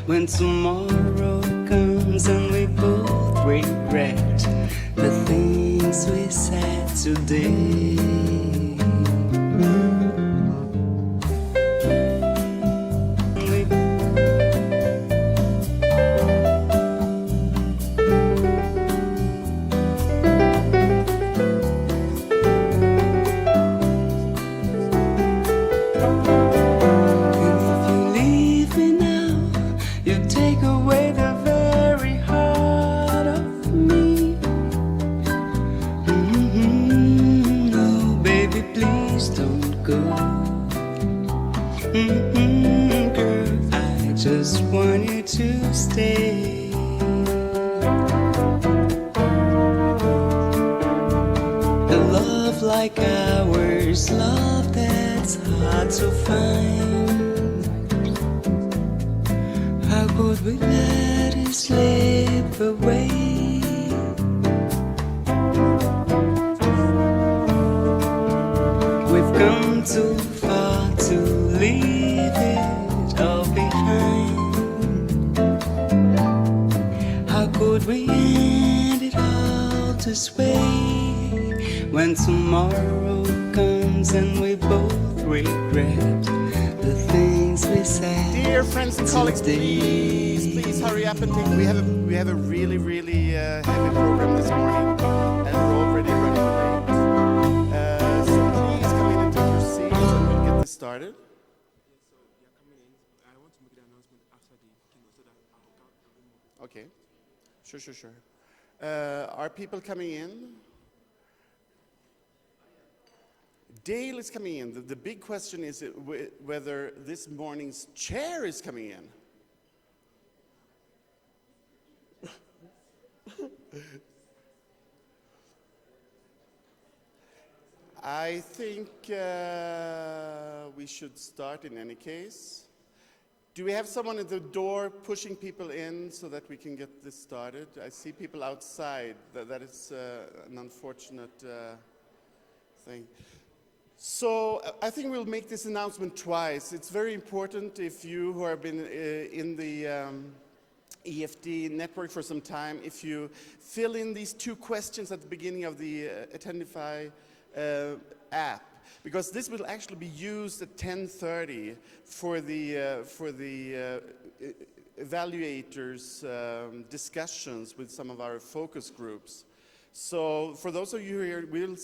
when tomorrow comes and we both regret the things we said today. Girl, I just want you to stay. A love like ours, love that's hard to find. How could we let it slip away? We've come too far to leave it all behind. How could we end it all this way? When tomorrow comes and we both regret the things we said. Dear friends and colleagues, please hurry up and take. We have a really heavy program this morning, and we're already running late. So please come in and take your seats, and we'll get this started. Okay, sure. Are people coming in? Dale is coming in. The big question is whether this morning's chair is coming in. I think we should start in any case. Do we have someone at the door pushing people in so that we can get this started? I see people outside. That is an unfortunate thing. So I think we'll make this announcement twice. It's very important if you who have been in the EfD network for some time, if you fill in these two questions at the beginning of the Attendify app, because this will actually be used at 10:30 for the evaluators' discussions with some of our focus groups. So for those of you here, we'll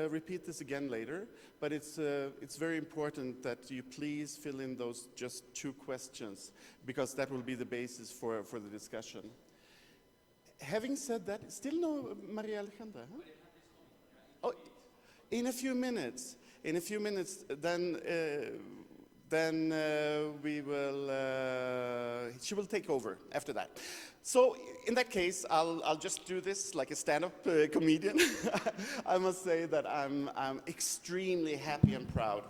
repeat this again later, but it's very important that you please fill in those just two questions, because that will be the basis for the discussion. Having said that, still no Maria Alejandra, huh? Oh, in a few minutes, then we will, she will take over after that. So in that case, I'll just do this like a stand-up comedian. I must say that I'm extremely happy and proud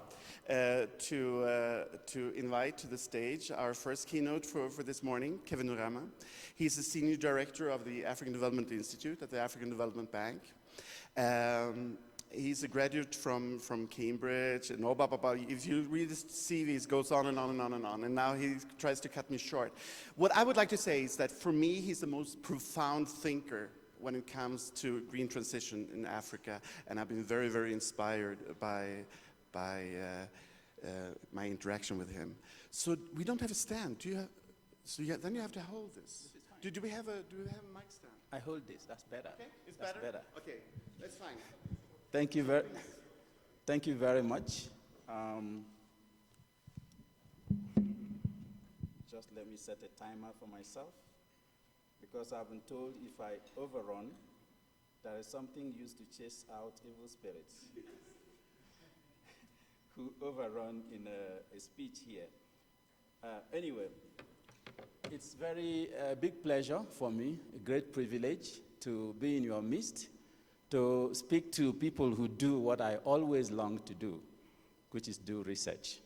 to invite to the stage our first keynote for this morning, Kevin Urama. He's the Senior Director of the African Development Institute at the African Development Bank. He's a graduate from Cambridge, and if you read his CV, it goes on and on and on and on, and now he tries to cut me short. What I would like to say is that for me, he's the most profound thinker when it comes to green transition in Africa, and I've been very inspired by my interaction with him. So we don't have a stand. Do you have? So then you have to hold this. Do we have a mic stand? I hold this. That's better. Okay, it's that's better. Okay, that's fine. Thank you very much. Just let me set a timer for myself, because I've been told if I overrun, there is something used to chase out evil spirits who overrun in a speech here. Anyway, it's very big pleasure for me, a great privilege to be in your midst, to speak to people who do what I always long to do, which is do research.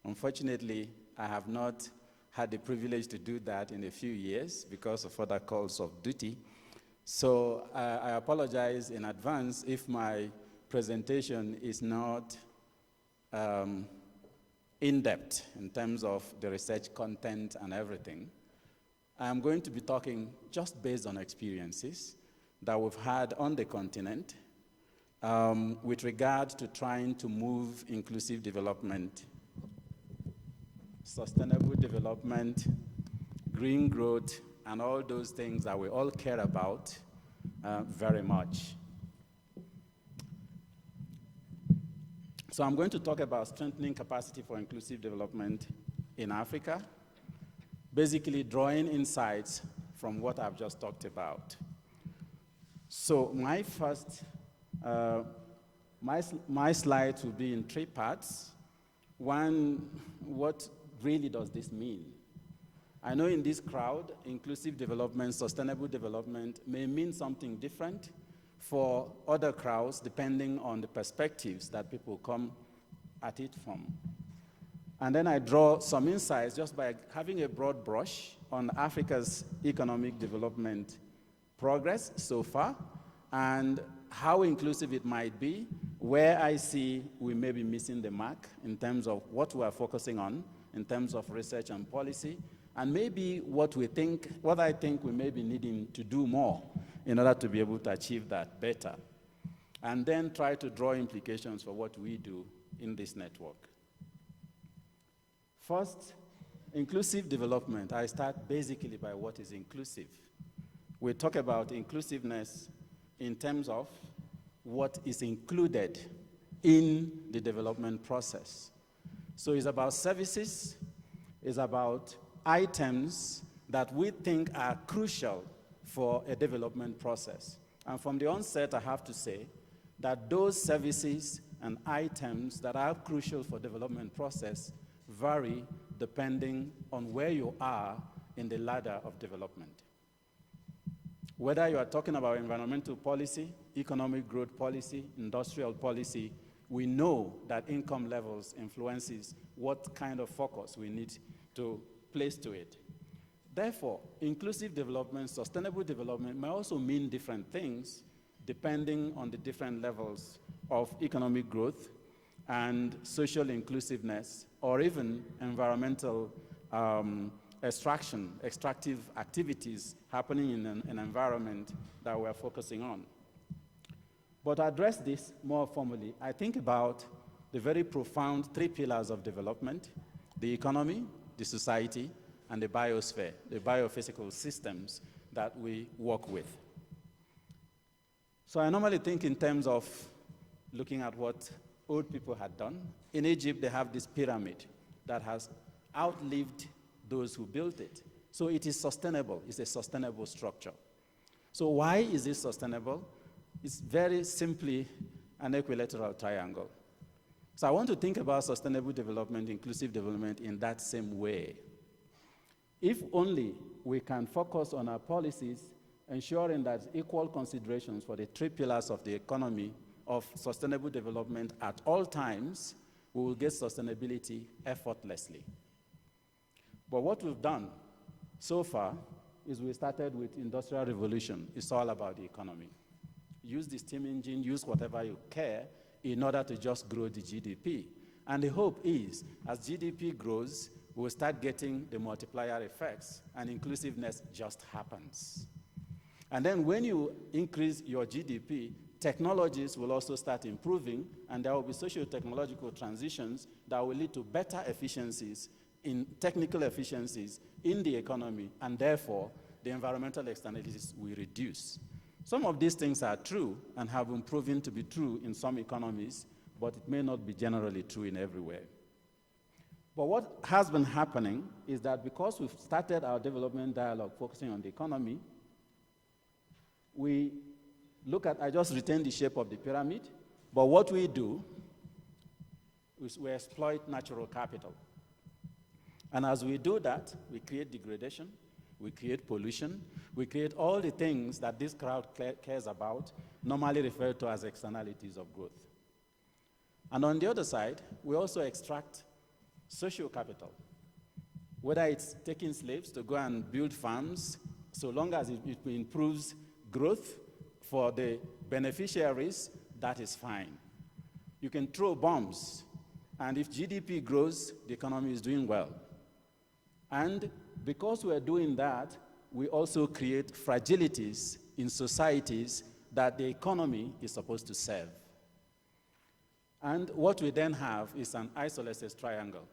Unfortunately, I have not had the privilege to do that in a few years because of other calls of duty. So I apologize in advance if my presentation is not in-depth in terms of the research content and everything. I'm going to be talking just based on experiences that we've had on the continent with regard to trying to move inclusive development, sustainable development, green growth, and all those things that we all care about very much. So I'm going to talk about strengthening capacity for inclusive development in Africa, basically drawing insights from what I've just talked about. So my first, my slides will be in 3 parts. One, what really does this mean? I know in this crowd, inclusive development, sustainable development may mean something different for other crowds depending on the perspectives that people come at it from. And then I draw some insights just by having a broad brush on Africa's economic development progress so far and how inclusive it might be, where I see we may be missing the mark in terms of what we are focusing on, in terms of research and policy, and maybe what I think we may be needing to do more in order to be able to achieve that better. And then try to draw implications for what we do in this network. First, inclusive development. I start basically by what is inclusive. We talk about inclusiveness in terms of what is included in the development process. So it's about services, it's about items that we think are crucial for a development process. And from the onset, I have to say that those services and items that are crucial for development process vary depending on where you are in the ladder of development. Whether you are talking about environmental policy, economic growth policy, industrial policy, we know that income levels influences what kind of focus we need to place to it. Therefore, inclusive development, sustainable development may also mean different things depending on the different levels of economic growth and social inclusiveness, or even environmental extractive activities happening in an environment that we're focusing on. But to address this more formally, I think about the very profound 3 pillars of development: the economy, the society, and the biosphere, the biophysical systems that we work with. So I normally think in terms of looking at what old people had done. In Egypt, they have this pyramid that has outlived those who built it. So it is sustainable. It's a sustainable structure. So why is it sustainable? It's very simply an equilateral triangle. So I want to think about sustainable development, inclusive development in that same way. If only we can focus on our policies, ensuring that equal considerations for the 3 pillars of the economy of sustainable development at all times, we will get sustainability effortlessly. But what we've done so far is we started with Industrial Revolution. It's all about the economy. Use the steam engine, use whatever you care in order to just grow the GDP. And the hope is, as GDP grows, we'll start getting the multiplier effects, and inclusiveness just happens. And then when you increase your GDP, technologies will also start improving, and there will be socio-technological transitions that will lead to better efficiencies, in technical efficiencies in the economy, and therefore the environmental externalities will reduce. Some of these things are true and have been proven to be true in some economies, but it may not be generally true in everywhere. But what has been happening is that because we've started our development dialogue focusing on the economy, we look at, I just retained the shape of the pyramid, but what we do is we exploit natural capital. And as we do that, we create degradation, we create pollution, we create all the things that this crowd cares about, normally referred to as externalities of growth. And on the other side, we also extract social capital, whether it's taking slaves to go and build farms, so long as it improves growth for the beneficiaries, that is fine. You can throw bombs And if GDP grows, the economy is doing well. And because we're doing that, we also create fragilities in societies that the economy is supposed to serve. And what we then have is an isosceles triangle,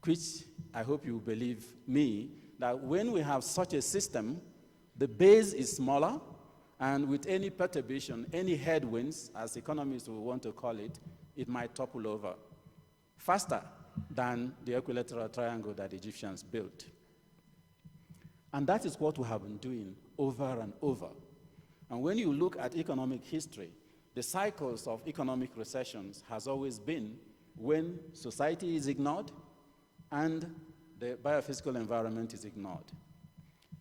which I hope you believe me, that when we have such a system, the base is smaller, and with any perturbation, any headwinds, as economists will want to call it, it might topple over faster than the equilateral triangle that the Egyptians built. And that is what we have been doing over and over. And when you look at economic history, the cycles of economic recessions has always been when society is ignored and the biophysical environment is ignored.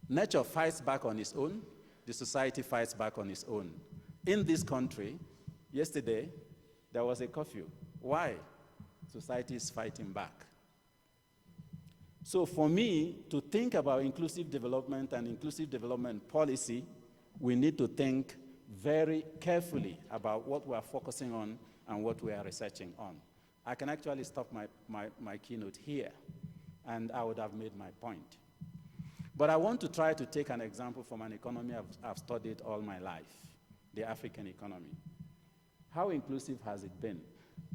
Nature fights back on its own, the society fights back on its own. In this country, yesterday, there was a curfew. Why? Society is fighting back. So for me, to think about inclusive development and inclusive development policy, we need to think very carefully about what we are focusing on and what we are researching on. I can actually stop my keynote here, and I would have made my point. But I want to try to take an example from an economy I've studied all my life, the African economy. How inclusive has it been?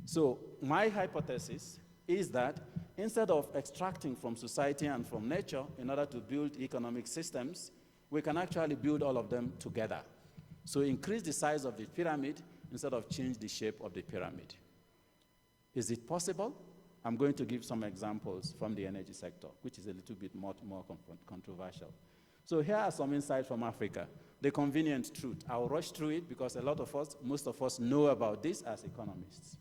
So my hypothesis is that instead of extracting from society and from nature in order to build economic systems, we can actually build all of them together. So increase the size of the pyramid instead of change the shape of the pyramid. Is it possible? I'm going to give some examples from the energy sector, which is a little bit more controversial. So here are some insights from Africa. The convenient truth. I'll rush through it because most of us know about this as economists.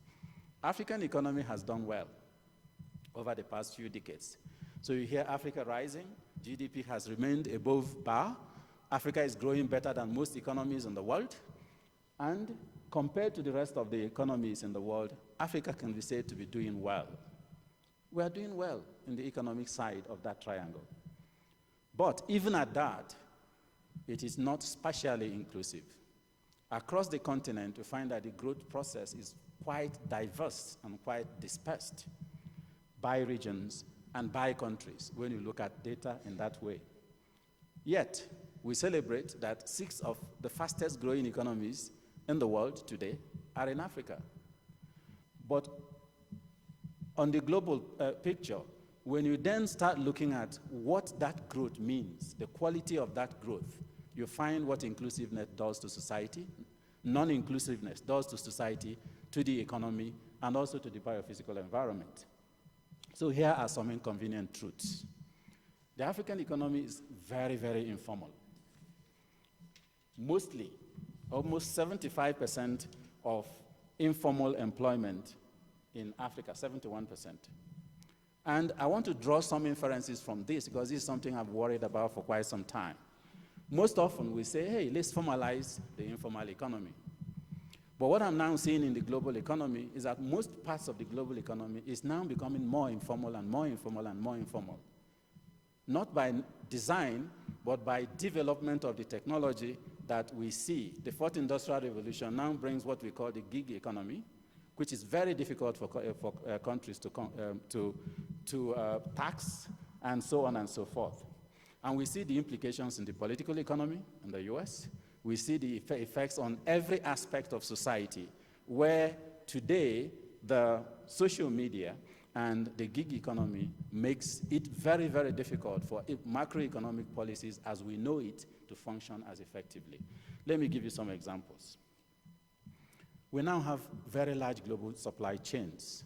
African economy has done well over the past few decades. So you hear Africa rising, GDP has remained above bar, Africa is growing better than most economies in the world, and compared to the rest of the economies in the world, Africa can be said to be doing well. We are doing well in the economic side of that triangle. But even at that, it is not spatially inclusive. Across the continent, we find that the growth process is quite diverse and quite dispersed by regions and by countries when you look at data in that way. Yet, we celebrate that 6 of the fastest growing economies in the world today are in Africa. But on the global picture, when you then start looking at what that growth means, the quality of that growth, you find what inclusiveness does to society, non-inclusiveness does to society, to the economy, and also to the biophysical environment. So here are some inconvenient truths. The African economy is very, very informal. Mostly, almost 75% of informal employment in Africa, 71%. And I want to draw some inferences from this because this is something I've worried about for quite some time. Most often we say, hey, let's formalize the informal economy. But what I'm now seeing in the global economy is that most parts of the global economy is now becoming more informal and more informal and more informal. Not by design, but by development of the technology that we see. The fourth industrial revolution now brings what we call the gig economy, which is very difficult for countries to tax, and so on and so forth. And we see the implications in the political economy in the US. We see the effects on every aspect of society, where today the social media and the gig economy makes it very, very difficult for macroeconomic policies as we know it to function as effectively. Let me give you some examples. We now have very large global supply chains.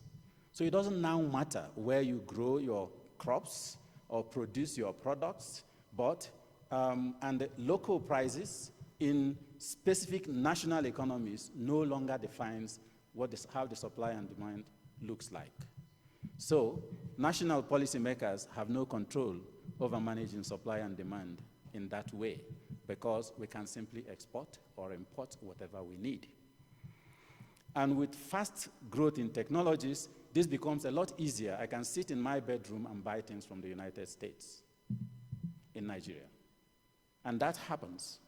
So it doesn't now matter where you grow your crops or produce your products, but and the local prices in specific national economies no longer defines how the supply and demand looks like. So national policymakers have no control over managing supply and demand in that way because we can simply export or import whatever we need. And with fast growth in technologies, this becomes a lot easier. I can sit in my bedroom and buy things from the United States in Nigeria. And that happens.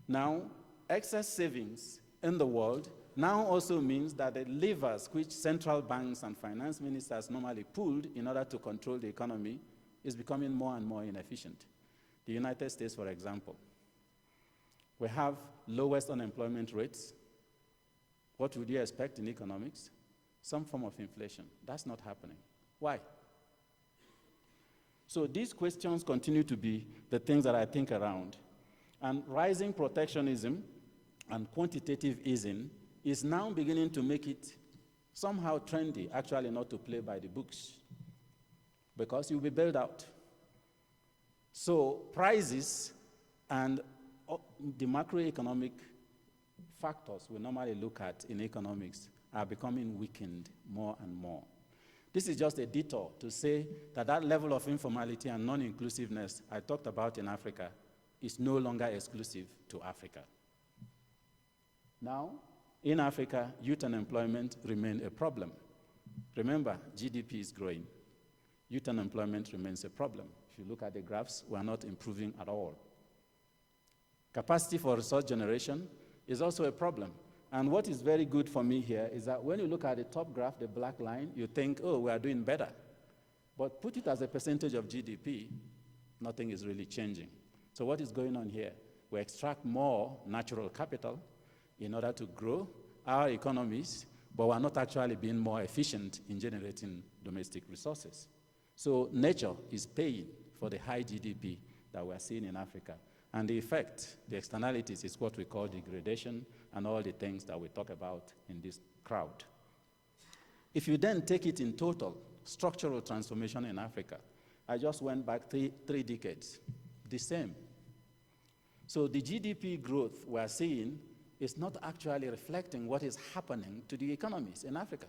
Now, excess savings in the world now also means that the levers which central banks and finance ministers normally pulled in order to control the economy is becoming more and more inefficient. The United States, for example, we have lowest unemployment rates. What would you expect in economics? Some form of inflation. That's not happening. Why? So these questions continue to be the things that I think around. And rising protectionism and quantitative easing is now beginning to make it somehow trendy, actually not to play by the books, because you'll be bailed out. So prices and the macroeconomic factors we normally look at in economics are becoming weakened more and more. This is just a detour to say that that level of informality and non-inclusiveness I talked about in Africa is no longer exclusive to Africa. Now, in Africa, youth unemployment remains a problem. Remember, GDP is growing. Youth unemployment remains a problem. If you look at the graphs, we are not improving at all. Capacity for resource generation is also a problem. And what is very good for me here is that when you look at the top graph, the black line, you think, oh, we are doing better. But put it as a percentage of GDP, nothing is really changing. So what is going on here? We extract more natural capital in order to grow our economies, but we're not actually being more efficient in generating domestic resources. So nature is paying for the high GDP that we're seeing in Africa. And the effect, the externalities, is what we call degradation and all the things that we talk about in this crowd. If you then take it in total, structural transformation in Africa, I just went back three decades, the same. So the GDP growth we're seeing is not actually reflecting what is happening to the economies in Africa.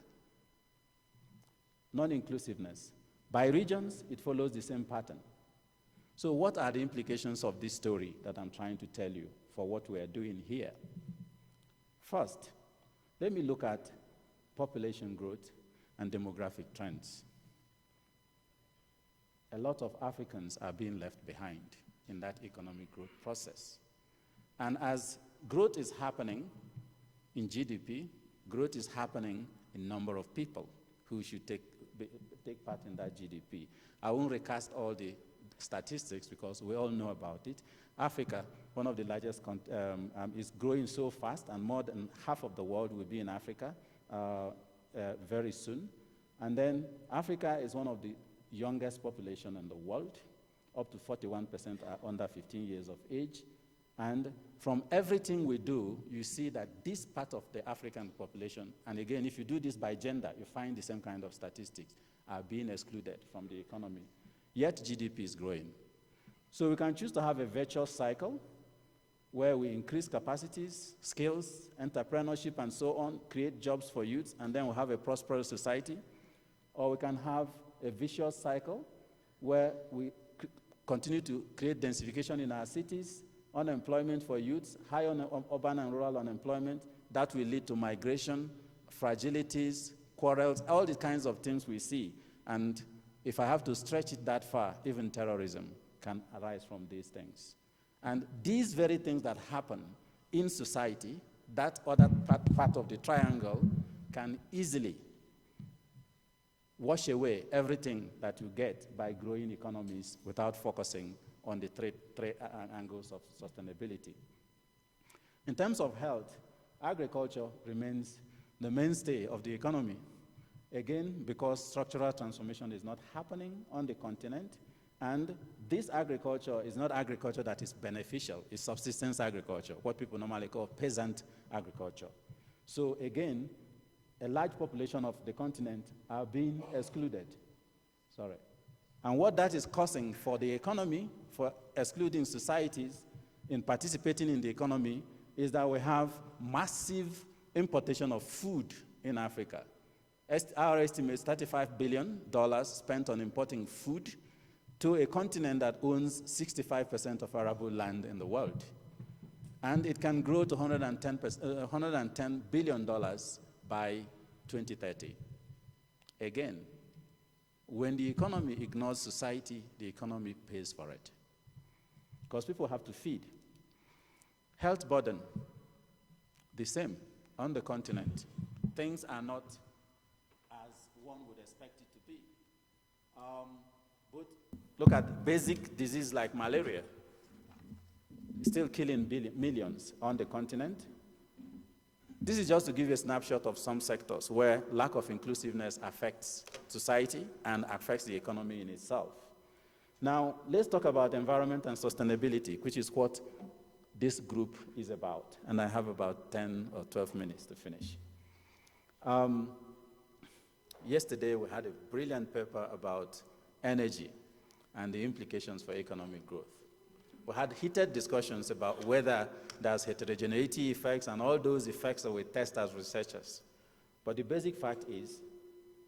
Non-inclusiveness. By regions, it follows the same pattern. So what are the implications of this story that I'm trying to tell you for what we are doing here? First, let me look at population growth and demographic trends. A lot of Africans are being left behind in that economic growth process. And as growth is happening in GDP, growth is happening in number of people who should take part in that GDP. I won't recast all the statistics because we all know about it. Africa, one of the largest, is growing so fast, and more than half of the world will be in Africa very soon. And then Africa is one of the youngest population in the world. Up to 41% are under 15 years of age. And from everything we do, you see that this part of the African population, and again, if you do this by gender, you find the same kind of statistics, are being excluded from the economy. Yet GDP is growing. So we can choose to have a virtuous cycle where we increase capacities, skills, entrepreneurship, and so on, create jobs for youth, and then we'll have a prosperous society. Or we can have a vicious cycle where we continue to create densification in our cities, unemployment for youth, high urban and rural unemployment. That will lead to migration, fragilities, quarrels, all the kinds of things we see. And if I have to stretch it that far, even terrorism can arise from these things. And these very things that happen in society, that other part of the triangle, can easily wash away everything that you get by growing economies without focusing on the three angles of sustainability. In terms of health, agriculture remains the mainstay of the economy. Again, because structural transformation is not happening on the continent, and this agriculture is not agriculture that is beneficial, it's subsistence agriculture, what people normally call peasant agriculture. So again, a large population of the continent are being excluded. And what that is causing for the economy, for excluding societies in participating in the economy, is that we have massive importation of food in Africa. Our estimate is $35 billion spent on importing food to a continent that owns 65% of arable land in the world. And it can grow to $110 billion by 2030. Again, when the economy ignores society, the economy pays for it. Because people have to feed. Health burden, the same. on the continent, things are not as one would expect it to be. But look at basic disease like malaria, still killing millions on the continent. This is just to give you a snapshot of some sectors where lack of inclusiveness affects society and affects the economy in itself. Now, let's talk about environment and sustainability, which is what this group is about. And I have about 10 or 12 minutes to finish. Yesterday, we had a brilliant paper about energy and the implications for economic growth. We had heated discussions about whether there's heterogeneity effects and all those effects that we test as researchers. But the basic fact is,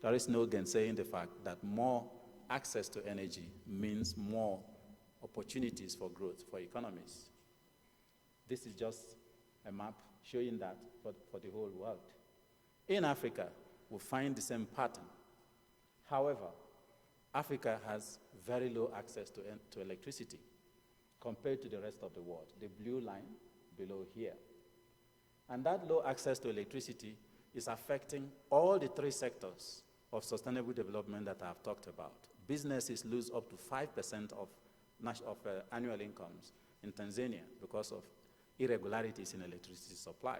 there is no gainsaying the fact that more access to energy means more opportunities for growth for economies. This is just a map showing that for the whole world. In Africa, we find the same pattern. However, Africa has very low access to electricity compared to the rest of the world, the blue line below here. And that low access to electricity is affecting all the three sectors of sustainable development that I've talked about. Businesses lose up to 5% of annual incomes in Tanzania because of irregularities in electricity supply.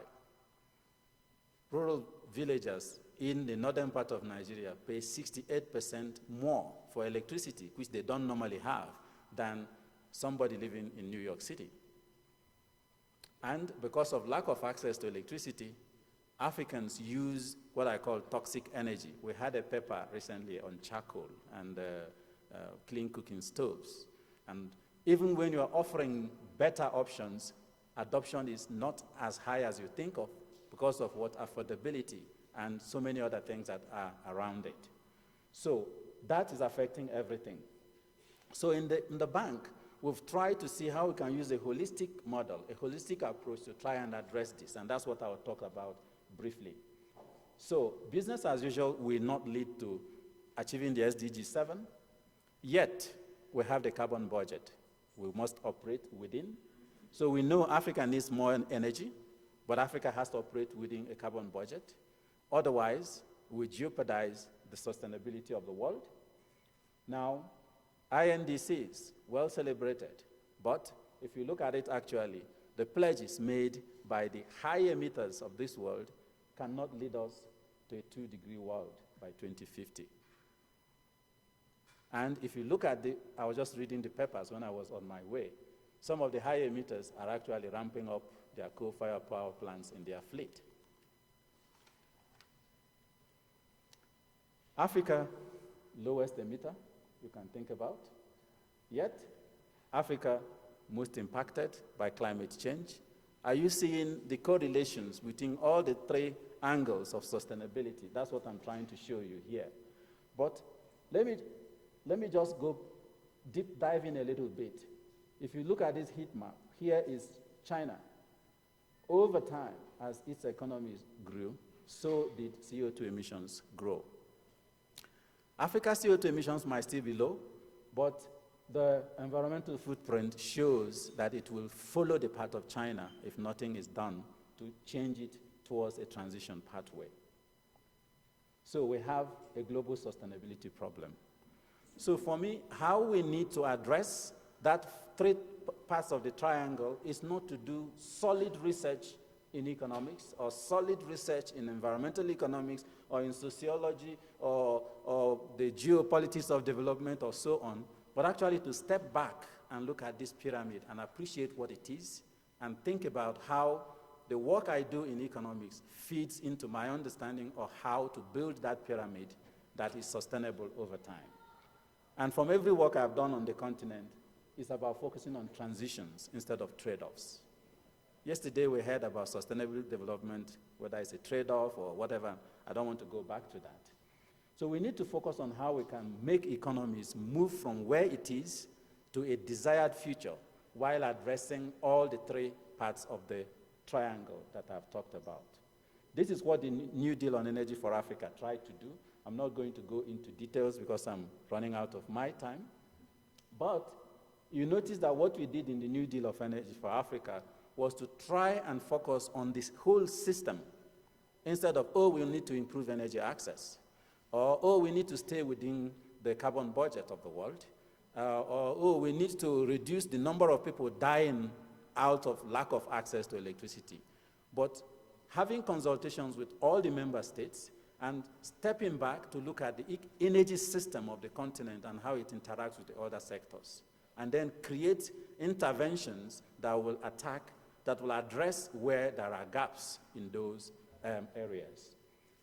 Rural villagers in the northern part of Nigeria pay 68% more for electricity, which they don't normally have, than somebody living in New York City. And because of lack of access to electricity, Africans use what I call toxic energy. We had a paper recently on charcoal and clean cooking stoves. And even when you're offering better options, adoption is not as high as you think of because of what affordability and so many other things that are around it. So that is affecting everything. So in the bank, we've tried to see how we can use a holistic model, a holistic approach to try and address this, and that's what I'll talk about briefly. So business as usual will not lead to achieving the SDG 7, yet we have the carbon budget we must operate within. So we know Africa needs more energy, but Africa has to operate within a carbon budget. Otherwise, we jeopardize the sustainability of the world. Now, INDCs, well celebrated, but if you look at it actually, the pledges made by the high emitters of this world cannot lead us to a 2-degree world by 2050. And if you look at I was just reading the papers when I was on my way, some of the high emitters are actually ramping up their coal-fired power plants in their fleet. Africa, lowest emitter you can think about. Yet, Africa, most impacted by climate change. Are you seeing the correlations between all the three angles of sustainability? That's what I'm trying to show you here. But let me just go dive in a little bit. If you look at this heat map, here is China. Over time, as its economy grew, so did CO2 emissions grow. Africa's CO2 emissions might still be low, but the environmental footprint shows that it will follow the path of China if nothing is done to change it towards a transition pathway. So we have a global sustainability problem. So for me, how we need to address that three parts of the triangle is not to do solid research in economics or solid research in environmental economics or in sociology or the geopolitics of development or so on, but actually to step back and look at this pyramid and appreciate what it is and think about how the work I do in economics feeds into my understanding of how to build that pyramid that is sustainable over time. And from every work I've done on the continent, it's about focusing on transitions instead of trade-offs. Yesterday we heard about sustainable development, whether it's a trade-off or whatever. I don't want to go back to that. So we need to focus on how we can make economies move from where it is to a desired future while addressing all the three parts of the triangle that I've talked about. This is what the New Deal on Energy for Africa tried to do. I'm not going to go into details because I'm running out of my time. But you notice that what we did in the New Deal of Energy for Africa was to try and focus on this whole system instead of, oh, we need to improve energy access, or, oh, we need to stay within the carbon budget of the world, or, oh, we need to reduce the number of people dying out of lack of access to electricity. But having consultations with all the member states and stepping back to look at the energy system of the continent and how it interacts with the other sectors, and then create interventions that will address where there are gaps in those areas.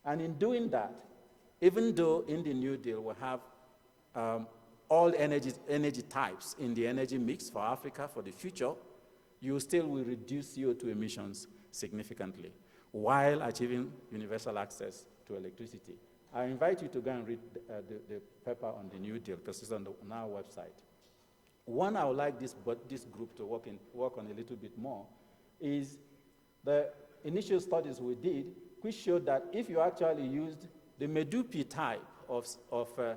And in doing that, even though in the New Deal we have all energy types in the energy mix for Africa for the future, you still will reduce CO2 emissions significantly while achieving universal access to electricity. I invite you to go and read the paper on the New Deal, because it's on our website. One I would like this group to work on a little bit more is the initial studies we did, which showed that if you actually used the Medupi type of I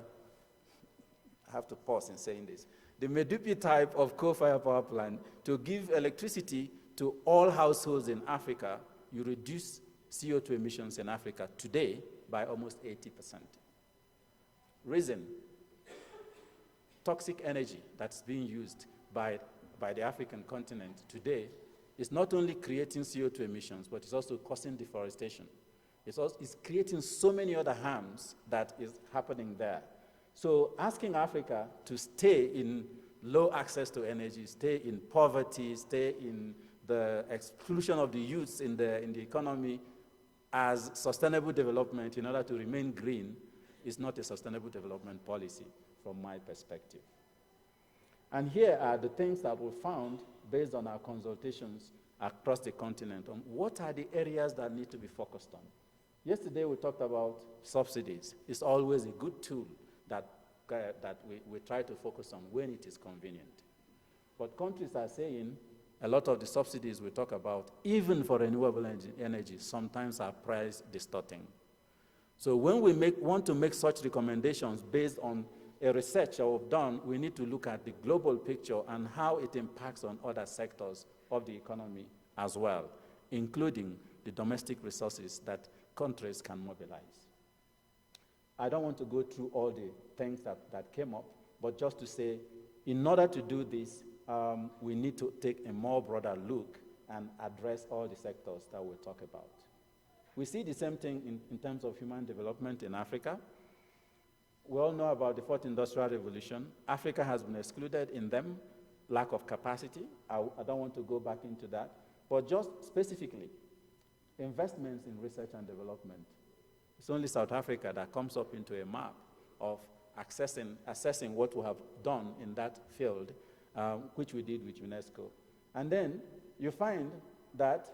have to pause in saying this, the Medupi type of coal-fired power plant to give electricity to all households in Africa, you reduce CO2 emissions in Africa today by almost 80%. Reason, toxic energy that's being used by the African continent today is not only creating CO2 emissions, but it's also causing deforestation. It's creating so many other harms that is happening there. So asking Africa to stay in low access to energy, stay in poverty, stay in the exclusion of the youths in the economy as sustainable development in order to remain green is not a sustainable development policy from my perspective. And here are the things that we found based on our consultations across the continent on what are the areas that need to be focused on. Yesterday we talked about subsidies. It's always a good tool that we try to focus on when it is convenient. But countries are saying a lot of the subsidies we talk about, even for renewable energy, sometimes are price distorting. So when we want to make such recommendations based on a research that we've done, we need to look at the global picture and how it impacts on other sectors of the economy as well, including the domestic resources that countries can mobilize. I don't want to go through all the things that came up, but just to say, in order to do this, we need to take a more broader look and address all the sectors that we'll talk about. We see the same thing in terms of human development in Africa. We all know about the Fourth Industrial Revolution. Africa has been excluded in them, lack of capacity. I don't want to go back into that, but just specifically, investments in research and development. It's only South Africa that comes up into a map of assessing what we have done in that field, which we did with UNESCO. And then you find that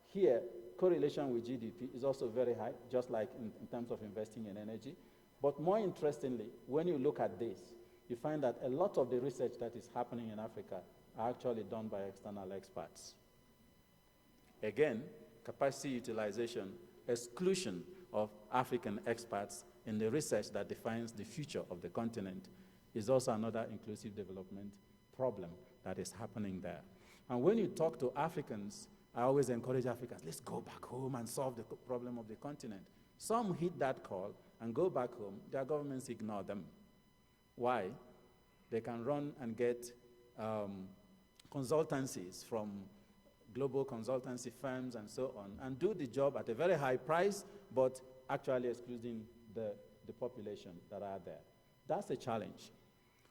here, correlation with GDP is also very high, just like in terms of investing in energy. But more interestingly, when you look at this, you find that a lot of the research that is happening in Africa are actually done by external experts. Again, capacity utilization, exclusion of African experts in the research that defines the future of the continent is also another inclusive development problem that is happening there. And when you talk to Africans, I always encourage Africans, let's go back home and solve the problem of the continent. Some heed that call and go back home. Their governments ignore them. Why? They can run and get consultancies from global consultancy firms and so on, and do the job at a very high price, but actually excluding the population that are there. That's a challenge.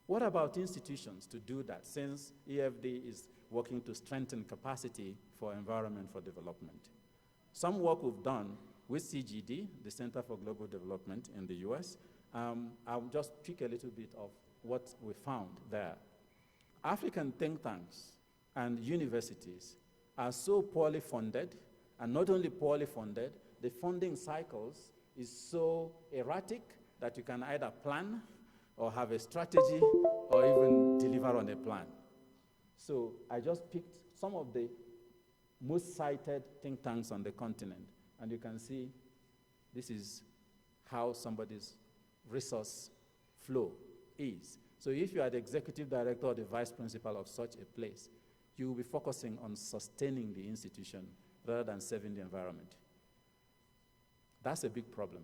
What about institutions to do that, since EFD is working to strengthen capacity for environment for development? Some work we've done with CGD, the Center for Global Development in the US. I'll just pick a little bit of what we found there. African think tanks and universities are so poorly funded, and not only poorly funded, the funding cycles is so erratic that you can either plan or have a strategy or even deliver on a plan. So I just picked some of the most cited think tanks on the continent, and you can see this is how somebody's resource flow is. So if you are the executive director or the vice principal of such a place, you will be focusing on sustaining the institution rather than saving the environment. That's a big problem.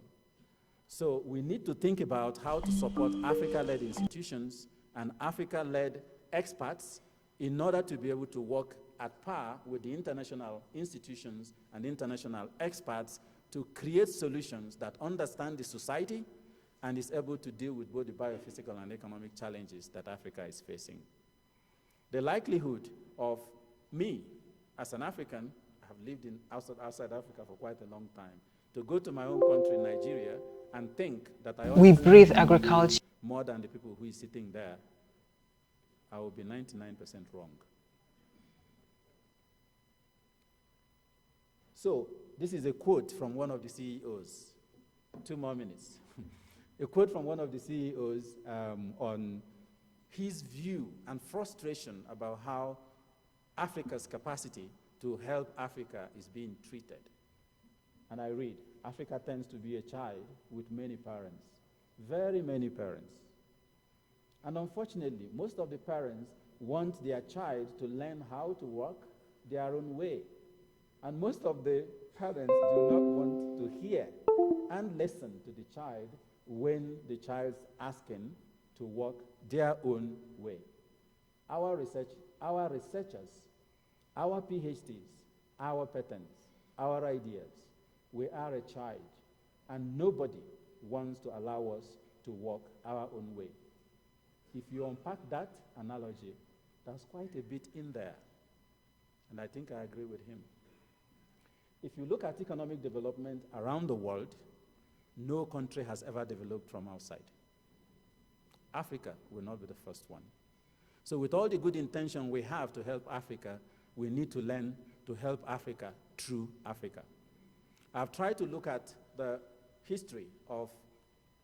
So we need to think about how to support Africa-led institutions and Africa-led experts in order to be able to work at par with the international institutions and international experts to create solutions that understand the society and is able to deal with both the biophysical and economic challenges that Africa is facing. The likelihood of me, as an African, I have lived outside Africa for quite a long time, to go to my own country, Nigeria, and think that I We breathe agriculture. more than the people who is sitting there, I will be 99% wrong. So this is a quote from one of the CEOs. 2 more minutes. A quote from one of the CEOs on his view and frustration about how Africa's capacity to help Africa is being treated. And I read, Africa tends to be a child with many parents, very many parents. And unfortunately, most of the parents want their child to learn how to walk their own way. And most of the parents do not want to hear and listen to the child when the child's asking to walk their own way. Our researchers, our PhDs, our patents, our ideas, we are a child, and nobody wants to allow us to walk our own way. If you unpack that analogy, there's quite a bit in there, and I think I agree with him. If you look at economic development around the world, no country has ever developed from outside. Africa will not be the first one. So with all the good intention we have to help Africa, we need to learn to help Africa through Africa. I've tried to look at the history of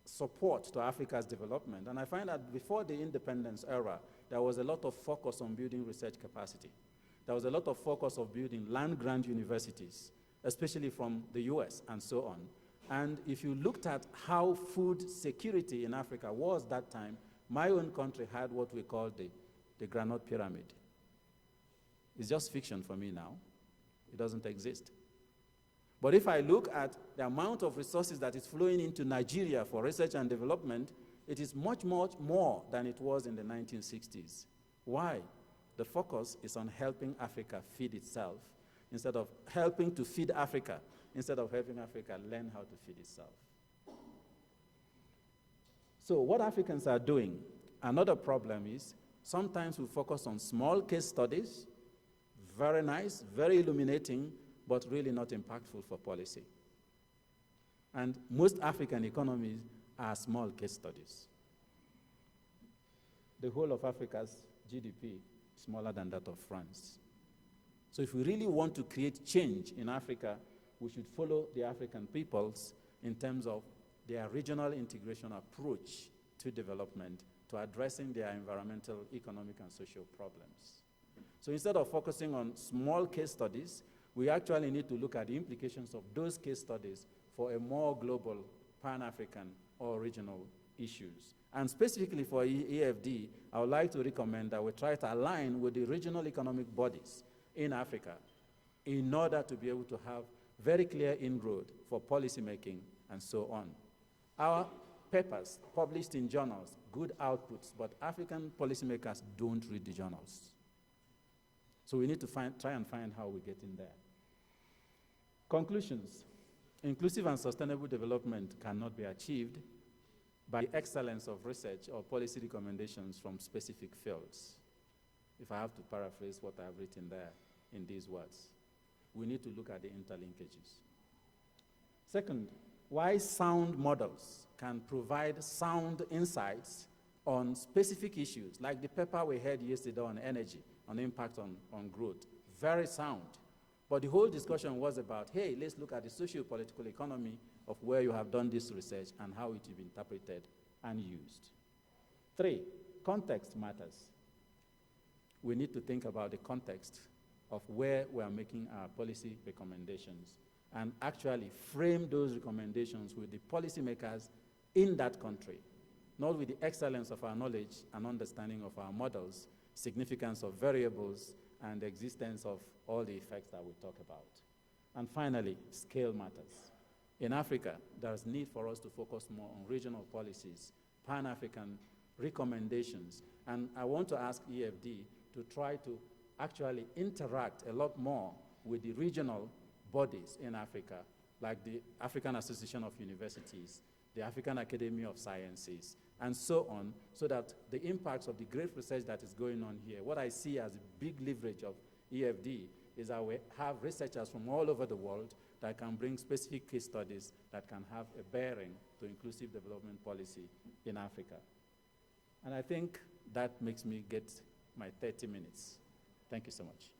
support to Africa's development, and I find that before the independence era, there was a lot of focus on building research capacity. There was a lot of focus on building land-grant universities, especially from the US and so on. And if you looked at how food security in Africa was that time, my own country had what we call the Granite Pyramid. It's just fiction for me now. It doesn't exist. But if I look at the amount of resources that is flowing into Nigeria for research and development, it is much, much more than it was in the 1960s. Why? The focus is on helping Africa feed itself instead of helping to feed Africa, instead of helping Africa learn how to feed itself. So what Africans are doing, another problem is sometimes we focus on small case studies, very nice, very illuminating, but really not impactful for policy. And most African economies are small case studies. The whole of Africa's GDP is smaller than that of France. So if we really want to create change in Africa, we should follow the African peoples in terms of their regional integration approach to development, to addressing their environmental, economic, and social problems. So instead of focusing on small case studies, we actually need to look at the implications of those case studies for a more global, Pan-African, or regional issues. And specifically for EFD, I would like to recommend that we try to align with the regional economic bodies in Africa in order to be able to have very clear inroad for policymaking and so on. Our papers published in journals, good outputs, but African policymakers don't read the journals. So we need to try and find how we get in there. Conclusions. Inclusive and sustainable development cannot be achieved by the excellence of research or policy recommendations from specific fields. If I have to paraphrase what I have written there in these words, we need to look at the interlinkages. Second, why sound models can provide sound insights on specific issues, like the paper we heard yesterday on energy, on impact on growth. Very sound. But the whole discussion was about, hey, let's look at the socio-political economy of where you have done this research and how it will be interpreted and used. 3, context matters. We need to think about the context of where we are making our policy recommendations and actually frame those recommendations with the policymakers in that country, not with the excellence of our knowledge and understanding of our models, significance of variables, and the existence of all the effects that we talk about. And finally, scale matters. In Africa, there's need for us to focus more on regional policies, Pan-African recommendations, and I want to ask EFD to try to actually interact a lot more with the regional bodies in Africa, like the African Association of Universities, the African Academy of Sciences, and so on, so that the impacts of the great research that is going on here, what I see as a big leverage of EFD is that we have researchers from all over the world that can bring specific case studies that can have a bearing to inclusive development policy in Africa. And I think that makes me get my 30 minutes. Thank you so much.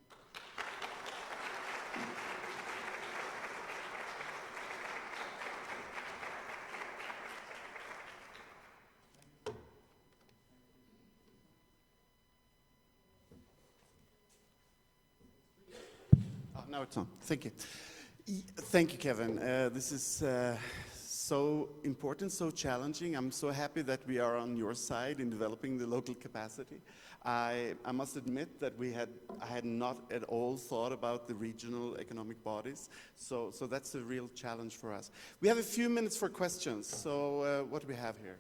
Now it's on. Thank you. Thank you, Kevin. This is so important, so challenging. I'm so happy that we are on your side in developing the local capacity. I must admit that I had not at all thought about the regional economic bodies, so that's a real challenge for us. We have a few minutes for questions, so what do we have here?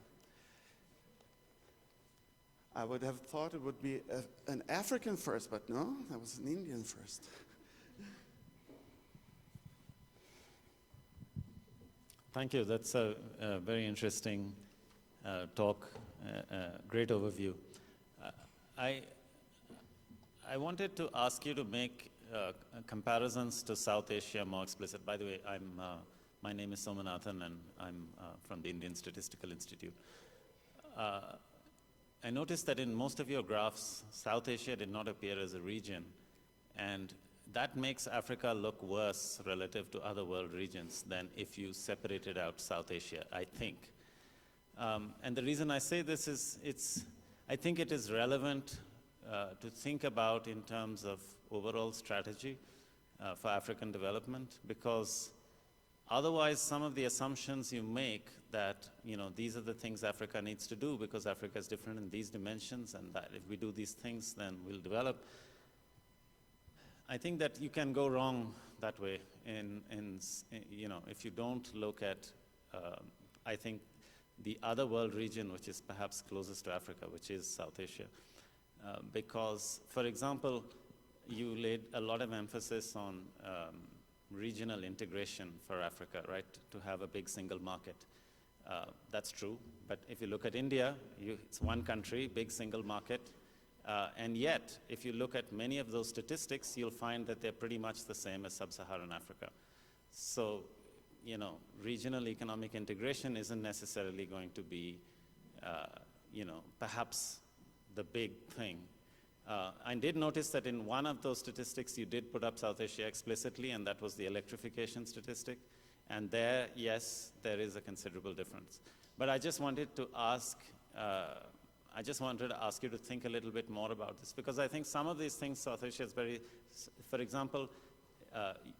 I would have thought it would be an African first, but no, that was an Indian first. Thank you. That's a very interesting talk, great overview. I wanted to ask you to make comparisons to South Asia more explicit. By the way, my name is Somanathan, and I'm from the Indian Statistical Institute. I noticed that in most of your graphs, South Asia did not appear as a region, and that makes Africa look worse relative to other world regions than if you separated out South Asia, I think. And the reason I say this is I think it is relevant to think about in terms of overall strategy for African development, because otherwise some of the assumptions you make that, these are the things Africa needs to do because Africa is different in these dimensions, and that if we do these things, then we'll develop. I think that you can go wrong that way if you don't look at, I think, the other world region, which is perhaps closest to Africa, which is South Asia. Because, for example, you laid a lot of emphasis on regional integration for Africa, right, to have a big single market. That's true, but if you look at India, it's one country, big single market. And yet, if you look at many of those statistics, you'll find that they're pretty much the same as sub-Saharan Africa. So, regional economic integration isn't necessarily going to be, perhaps the big thing. I did notice that in one of those statistics, you did put up South Asia explicitly, and that was the electrification statistic. And there, yes, there is a considerable difference. But I just wanted to ask you to think a little bit more about this, because I think some of these things South Asia is very, for example,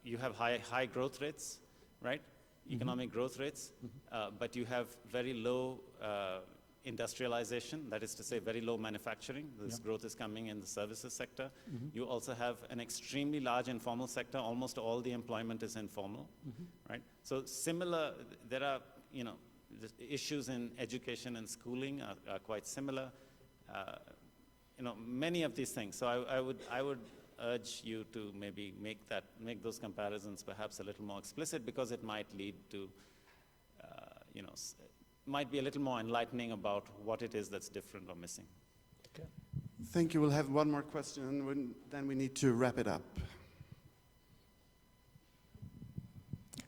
you have high growth rates, right? Mm-hmm. Economic growth rates, but you have very low industrialization, that is to say very low manufacturing. This growth is coming in the services sector. Mm-hmm. You also have an extremely large informal sector. Almost all the employment is informal, right? So similar, there are, the issues in education and schooling are quite similar. Many of these things. So I would urge you to maybe make those comparisons perhaps a little more explicit, because it might lead to, might be a little more enlightening about what it is that's different or missing. Okay. Thank you. We'll have one more question, and then we need to wrap it up.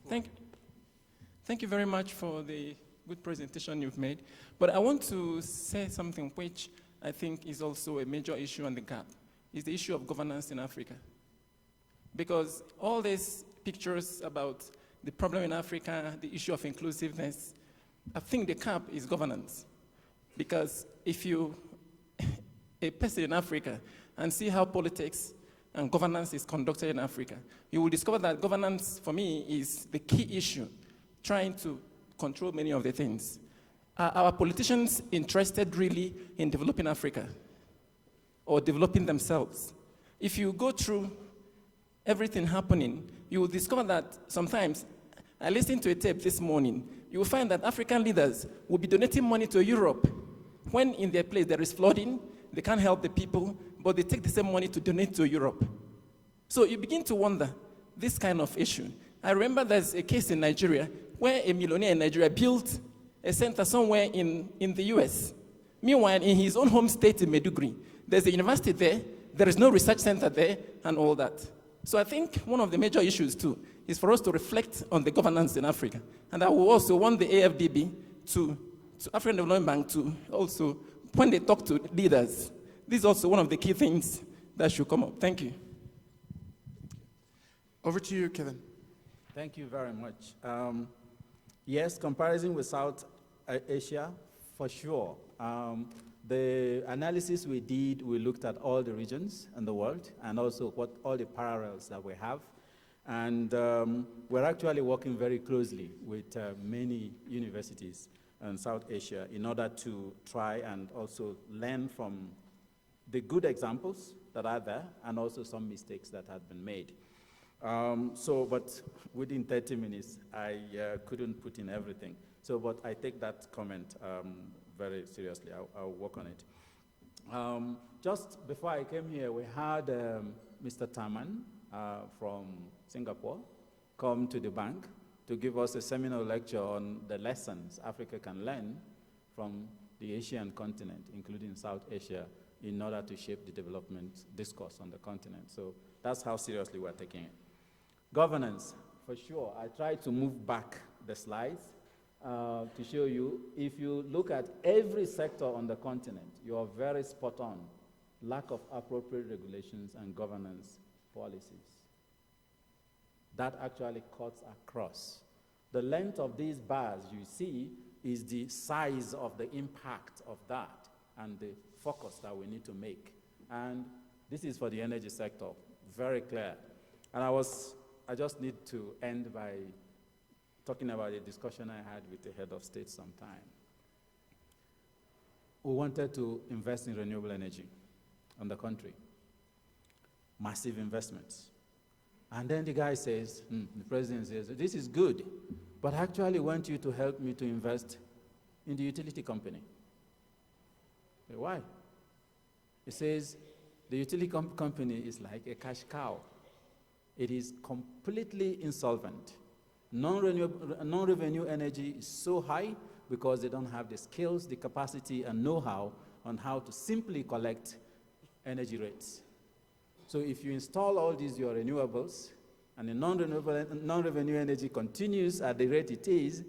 Thank you very much for the good presentation you've made. But I want to say something which I think is also a major issue on the gap, is the issue of governance in Africa. Because all these pictures about the problem in Africa, the issue of inclusiveness, I think the gap is governance. Because if you, a person in Africa, and see how politics and governance is conducted in Africa, you will discover that governance, for me, is the key issue, trying to control many of the things. Are our politicians interested really in developing Africa or developing themselves? If you go through everything happening, you will discover that sometimes I listened to a tape this morning. You will find that African leaders will be donating money to Europe when in their place there is flooding, they can't help the people, but they take the same money to donate to Europe. So you begin to wonder this kind of issue. I remember there's a case in Nigeria where a millionaire in Nigeria built a center somewhere in the US. Meanwhile, in his own home state in Maiduguri, there's a university there, there is no research center there, and all that. So I think one of the major issues, too, is for us to reflect on the governance in Africa. And I will also want the AFDB to African Development Bank to also, when they talk to leaders, this is also one of the key things that should come up. Thank you. Over to you, Kevin. Thank you very much. Yes, comparison with South Asia, for sure. The analysis we did, we looked at all the regions in the world and also all the parallels that we have. And we're actually working very closely with many universities in South Asia in order to try and also learn from the good examples that are there and also some mistakes that have been made. But within 30 minutes, I couldn't put in everything. But I take that comment very seriously. I'll work on it. Just before I came here, we had Mr. Taman from Singapore come to the bank to give us a seminar lecture on the lessons Africa can learn from the Asian continent, including South Asia, in order to shape the development discourse on the continent. So that's how seriously we're taking it. Governance, for sure. I tried to move back the slides to show you. If you look at every sector on the continent, you are very spot on. Lack of appropriate regulations and governance policies. That actually cuts across. The length of these bars you see is the size of the impact of that and the focus that we need to make. And this is for the energy sector, very clear. And I just need to end by talking about a discussion I had with the head of state sometime. We wanted to invest in renewable energy in the country. Massive investments. And then the guy says, the president says, this is good, but I actually want you to help me to invest in the utility company. Why? He says, the utility company is like a cash cow. It is completely insolvent. Non-revenue energy is so high because they don't have the skills, the capacity, and know-how on how to simply collect energy rates. So if you install all these, your renewables, and the non-revenue energy continues at the rate it is,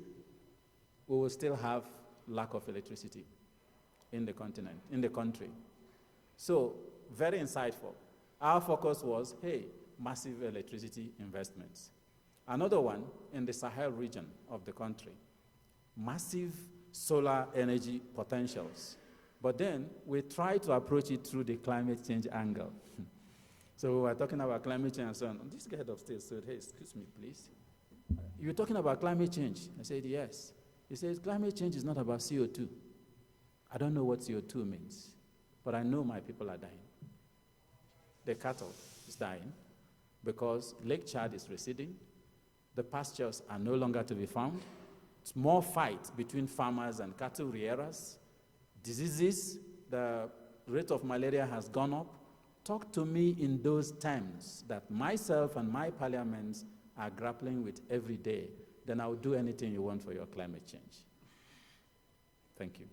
we will still have lack of electricity in the continent, in the country. So, very insightful. Our focus was, hey, massive electricity investments. Another one in the Sahel region of the country, massive solar energy potentials. But then we try to approach it through the climate change angle. So we were talking about climate change and so on. And this head of state said, hey, excuse me, please. You're talking about climate change? I said, yes. He says, climate change is not about CO2. I don't know what CO2 means, but I know my people are dying. The cattle is dying because Lake Chad is receding. The pastures are no longer to be found. It's more fight between farmers and cattle rearers. Diseases, the rate of malaria has gone up. Talk to me in those terms that myself and my parliaments are grappling with every day. Then I'll do anything you want for your climate change. Thank you.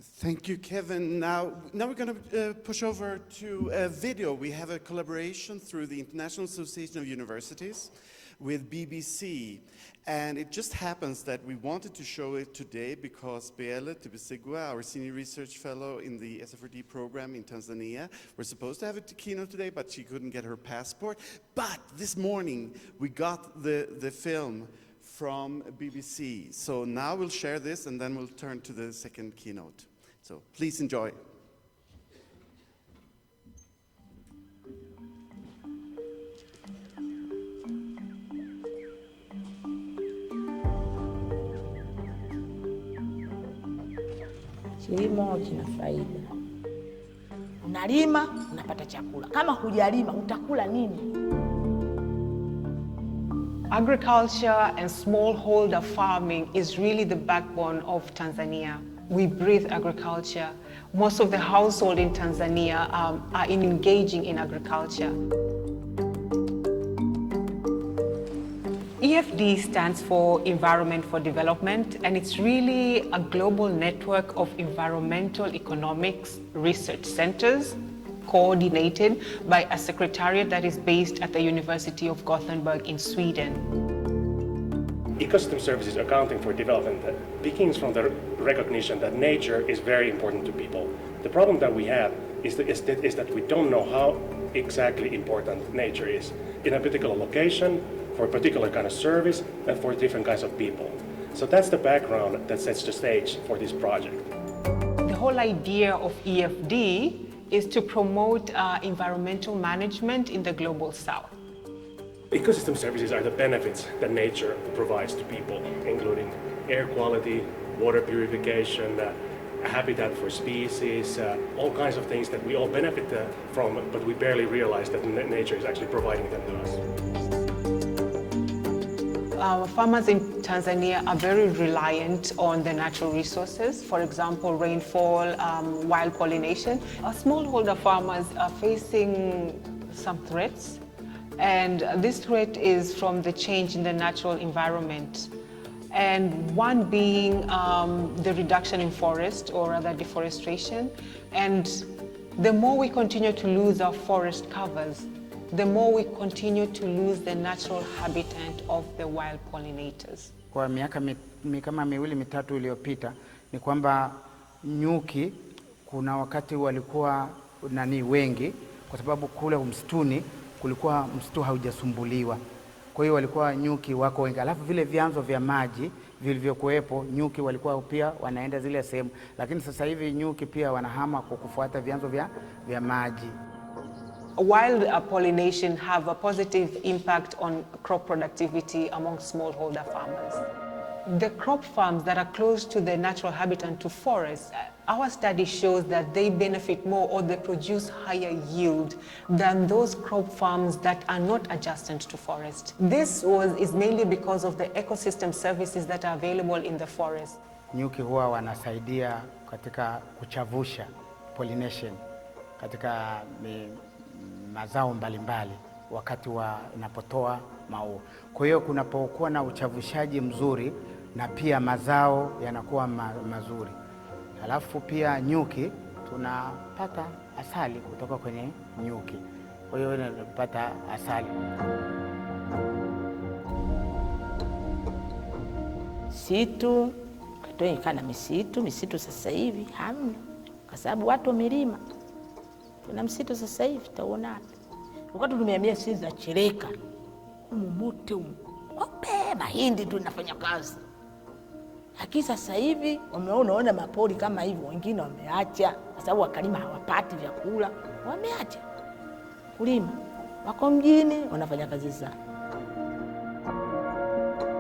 Thank you, Kevin. Now we're going to push over to a video. We have a collaboration through the International Association of Universities with BBC. And it just happens that we wanted to show it today because Beele Tibisigwa, our senior research fellow in the SFRD program in Tanzania, we're supposed to have a keynote today, but she couldn't get her passport. But this morning, we got the film from BBC. So now we'll share this, and then we'll turn to the second keynote. So please enjoy. Kilimo kina faida, unalima unapata chakula. Kama hujalima utakula nini? Agriculture and smallholder farming is really the backbone of Tanzania. We breathe agriculture. Most of the households in Tanzania are engaging in agriculture. EfD stands for Environment for Development, and it's really a global network of environmental economics research centers coordinated by a secretariat that is based at the University of Gothenburg in Sweden. Ecosystem services accounting for development begins from the recognition that nature is very important to people. The problem that we have is that we don't know how exactly important nature is in a particular location, for a particular kind of service, and for different kinds of people. So that's the background that sets the stage for this project. The whole idea of EfD is to promote environmental management in the global south. Ecosystem services are the benefits that nature provides to people, including air quality, water purification, habitat for species, all kinds of things that we all benefit from, but we barely realize that nature is actually providing them to us. Farmers in Tanzania are very reliant on the natural resources, for example, rainfall, wild pollination. Smallholder farmers are facing some threats, and this threat is from the change in the natural environment. And one being the reduction in forest or rather deforestation. And the more we continue to lose our forest covers, the more we continue to lose the natural habitat of the wild pollinators. Kwa miaka kama miwili mitatu iliyopita ni kwamba nyuki kuna wakati walikuwa wengi kwa sababu kule msituni kulikuwa msitu haujasumbuliwa. Kwa hiyo walikuwa nyuki wako wengi. Alafu vile vyanzo vya maji vilivyokuwepo nyuki walikuwa pia wanaenda zile sehemu. Lakini sasa hivi nyuki pia wanahama kwa kufuata vyanzo vya maji. Wild pollination have a positive impact on crop productivity among smallholder farmers. The crop farms that are close to the natural habitat to forests, our study shows that they benefit more or they produce higher yield than those crop farms that are not adjacent to forest. This is mainly because of the ecosystem services that are available in the forest. Nyuki huwa wanasaidia katika kuchavusha pollination katika mazao mbalimbali wakati inapotoa maua. Kwa hiyo kunapokuwa na uchavushaji mzuri na pia mazao yanakuwa mazuri. Halafu pia nyuki tunapata asali kutoka kwenye nyuki. Kwa hiyo tunapata asali. Misitu, katoe kana misitu sasa hivi hamna. Kwa sababu watu wamelima. Tuna msitu sasa hivi tutaona. Wakati tumehamia sisi za Chereka. Moto. Ope mahindi tu inafanya kazi. Lakini sasa hivi unaona mapori kama hivi wengine wameacha kwa sababu wakalima hawapati vyakula. Wameacha kulima. Wako mjini wanafanya kazi sana.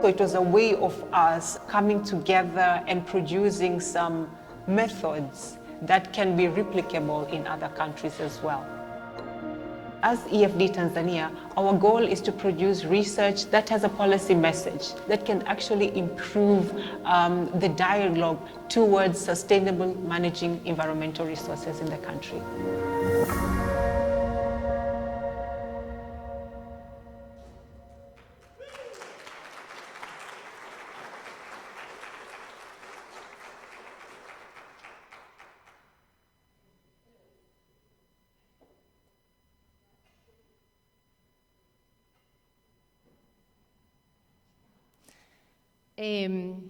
So it was a way of us coming together and producing some methods that can be replicable in other countries as well. As EfD Tanzania, our goal is to produce research that has a policy message that can actually improve the dialogue towards sustainable managing environmental resources in the country.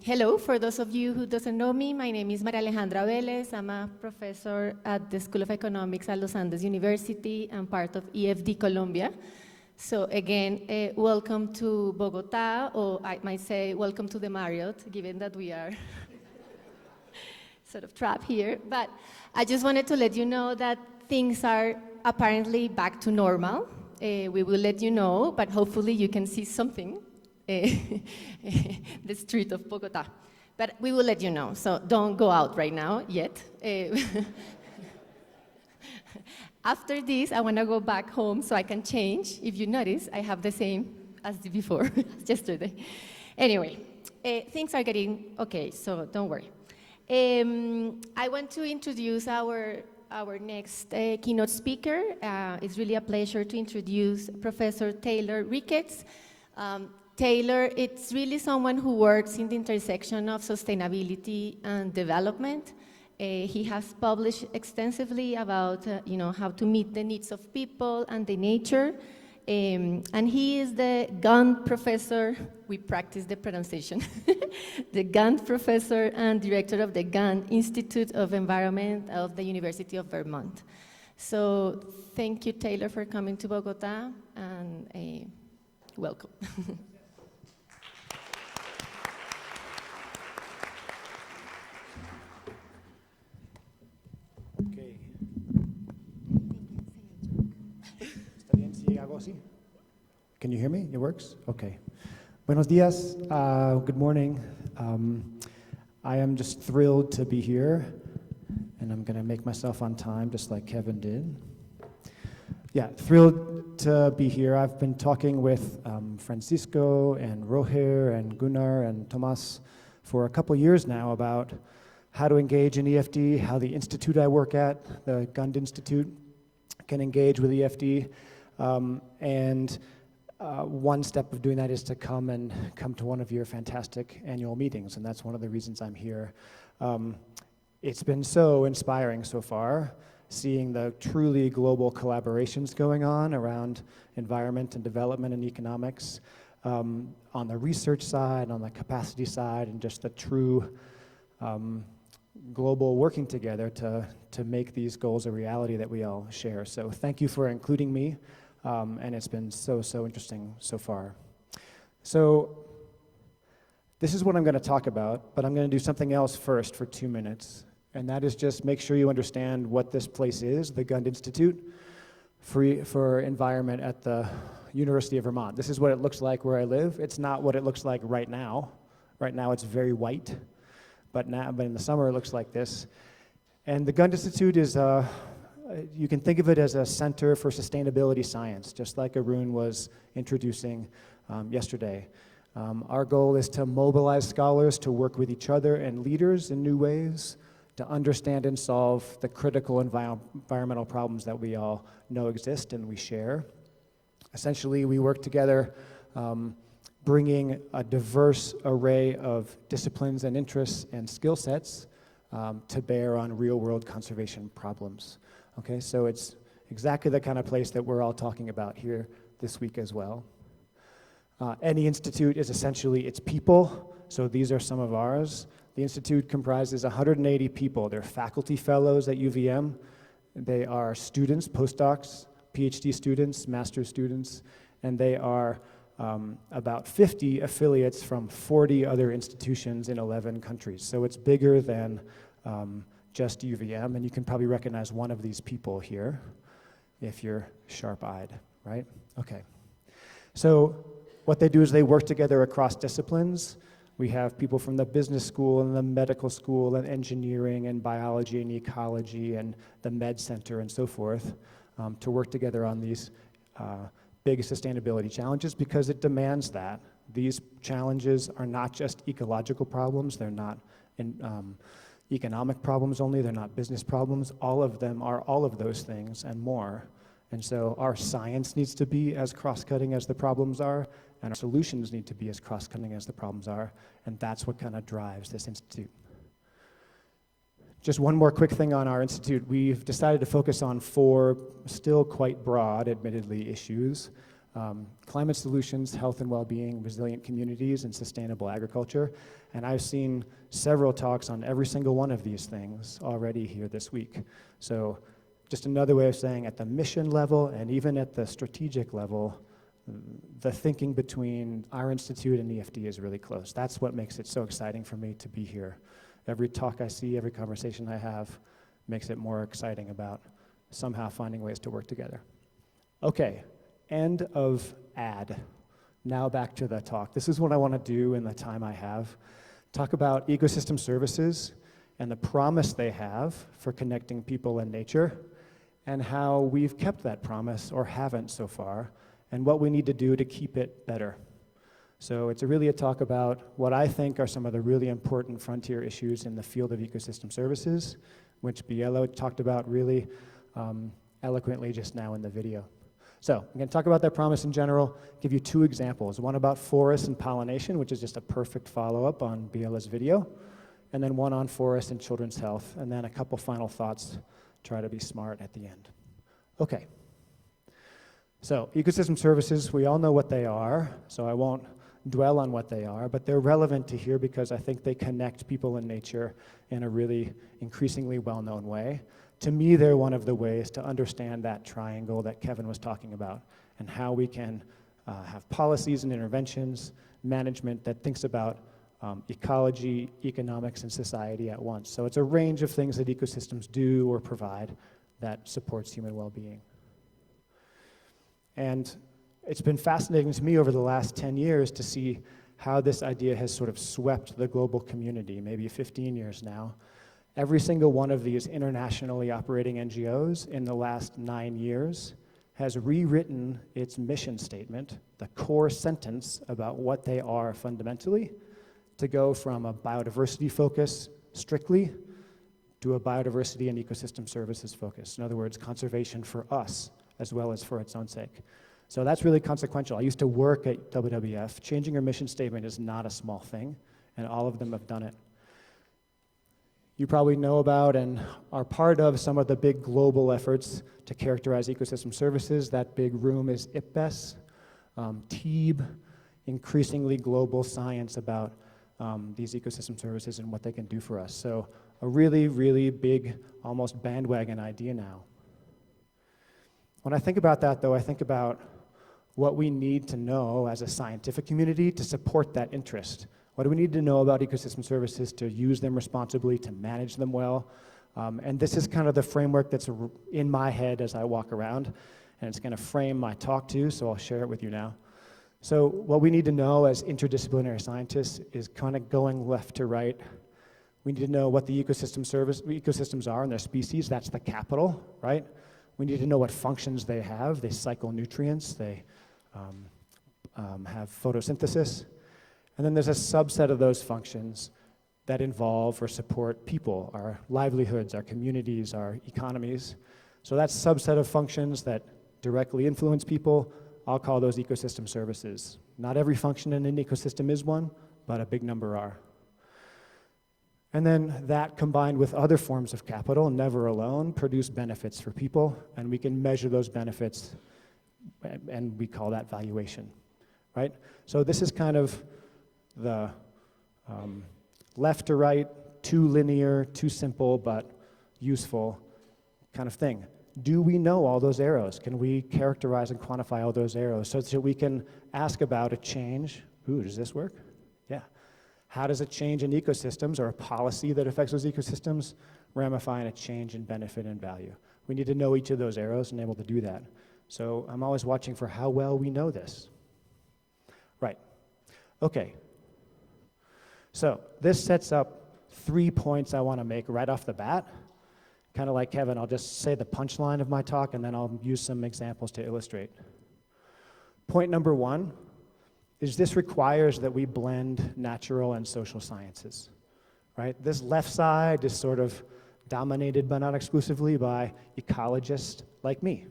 Hello, for those of you who doesn't know me, my name is Maria Alejandra Vélez. I'm a professor at the School of Economics at Los Andes University and part of EfD Colombia. So again, welcome to Bogota, or I might say welcome to the Marriott, given that we are sort of trapped here. But I just wanted to let you know that things are apparently back to normal. We will let you know, but hopefully you can see something. The street of Bogota. But we will let you know, so don't go out right now yet. After this, I want to go back home so I can change. If you notice, I have the same as before, yesterday. Anyway, things are getting okay, so don't worry. I want to introduce our next keynote speaker. It's really a pleasure to introduce Professor Taylor Ricketts. Taylor, it's really someone who works in the intersection of sustainability and development. He has published extensively about how to meet the needs of people and the nature. And he is the Gund Professor, we practice the pronunciation, the Gund Professor and Director of the Gund Institute of Environment of the University of Vermont. So thank you, Taylor, for coming to Bogota, and welcome. Okay. ¿Está bien si hago así? Can you hear me? It works? Okay. Buenos dias. Good morning. I am just thrilled to be here, and I'm going to make myself on time, just like Kevin did. Yeah, thrilled to be here. I've been talking with Francisco and Roger and Gunnar and Tomas for a couple years now about how to engage in EFD, how the institute I work at, the Gund Institute, can engage with EFD. One step of doing that is to come to one of your fantastic annual meetings, and that's one of the reasons I'm here. It's been so inspiring so far, seeing the truly global collaborations going on around environment and development and economics, on the research side, on the capacity side, and just the true global working together to make these goals a reality that we all share. So thank you for including me, and it's been so interesting so far. So this is what I'm going to talk about, but I'm going to do something else first for 2 minutes, and that is just make sure you understand what this place is, the Gund Institute for Environment at the University of Vermont. This is what it looks like where I live. It's not what it looks like right now. Right now it's very white. But in the summer it looks like this. And the Gund Institute is, you can think of it as a center for sustainability science, just like Arun was introducing yesterday. Our goal is to mobilize scholars to work with each other and leaders in new ways, to understand and solve the critical environmental problems that we all know exist and we share. Essentially, we work together bringing a diverse array of disciplines and interests and skill sets to bear on real-world conservation problems. Okay, so it's exactly the kind of place that we're all talking about here this week as well. Any institute is essentially its people, so these are some of ours. The institute comprises 180 people. They're faculty fellows at UVM. They are students, postdocs, PhD students, master's students, and they are about 50 affiliates from 40 other institutions in 11 countries. So it's bigger than just UVM, and you can probably recognize one of these people here if you're sharp-eyed, right? Okay. So what they do is they work together across disciplines. We have people from the business school and the medical school and engineering and biology and ecology and the med center and so forth to work together on these big sustainability challenges because it demands that. These challenges are not just ecological problems, they're not economic problems only, they're not business problems. All of them are all of those things and more. And so our science needs to be as cross-cutting as the problems are, and our solutions need to be as cross-cutting as the problems are, and that's what kind of drives this institute. Just one more quick thing on our institute. We've decided to focus on 4 still quite broad, admittedly, issues. Climate solutions, health and well-being, resilient communities, and sustainable agriculture. And I've seen several talks on every single one of these things already here this week. So just another way of saying at the mission level and even at the strategic level, the thinking between our institute and EFD is really close. That's what makes it so exciting for me to be here. Every talk I see, every conversation I have makes it more exciting about somehow finding ways to work together. Okay, end of ad. Now back to the talk. This is what I want to do in the time I have. Talk about ecosystem services and the promise they have for connecting people and nature, and how we've kept that promise or haven't so far, and what we need to do to keep it better. So it's really a talk about what I think are some of the really important frontier issues in the field of ecosystem services, which Bielo talked about really eloquently just now in the video. So I'm going to talk about that promise in general, give you two examples, one about forests and pollination, which is just a perfect follow-up on Bielo's video, and then one on forest and children's health, and then a couple final thoughts, try to be smart at the end. Okay. So ecosystem services, we all know what they are, so I won't dwell on what they are, but they're relevant to here because I think they connect people and nature in a really increasingly well-known way. To me, they're one of the ways to understand that triangle that Kevin was talking about and how we can have policies and interventions, management that thinks about ecology, economics, and society at once. So it's a range of things that ecosystems do or provide that supports human well-being. And it's been fascinating to me over the last 10 years to see how this idea has sort of swept the global community, maybe 15 years now. Every single one of these internationally operating NGOs in the last 9 years has rewritten its mission statement, the core sentence about what they are fundamentally, to go from a biodiversity focus strictly to a biodiversity and ecosystem services focus. In other words, conservation for us as well as for its own sake. So that's really consequential. I used to work at WWF. Changing your mission statement is not a small thing, and all of them have done it. You probably know about and are part of some of the big global efforts to characterize ecosystem services. That big room is IPBES, TEEB, increasingly global science about these ecosystem services and what they can do for us. So a really, really big, almost bandwagon idea now. When I think about that, though, I think about what we need to know as a scientific community to support that interest. What do we need to know about ecosystem services to use them responsibly, to manage them well? And this is kind of the framework that's in my head as I walk around, and it's going to frame my talk too, so I'll share it with you now. So what we need to know as interdisciplinary scientists is kind of going left to right. We need to know what the ecosystems are and their species. That's the capital, right? We need to know what functions they have. They cycle nutrients. They have photosynthesis. And then there's a subset of those functions that involve or support people, our livelihoods, our communities, our economies. So that subset of functions that directly influence people, I'll call those ecosystem services. Not every function in an ecosystem is one, but a big number are. And then that combined with other forms of capital, never alone, produce benefits for people, and we can measure those benefits, and we call that valuation, right? So this is kind of the left to right, too linear, too simple, but useful kind of thing. Do we know all those arrows? Can we characterize and quantify all those arrows so that we can ask about a change? Ooh, does this work? Yeah. How does a change in ecosystems or a policy that affects those ecosystems ramify in a change in benefit and value? We need to know each of those arrows and able to do that. So I'm always watching for how well we know this. Right. Okay. So this sets up 3 points I want to make right off the bat. Kind of like Kevin, I'll just say the punchline of my talk and then I'll use some examples to illustrate. Point number 1 is this requires that we blend natural and social sciences, right? This left side is sort of dominated but not exclusively by ecologists like me.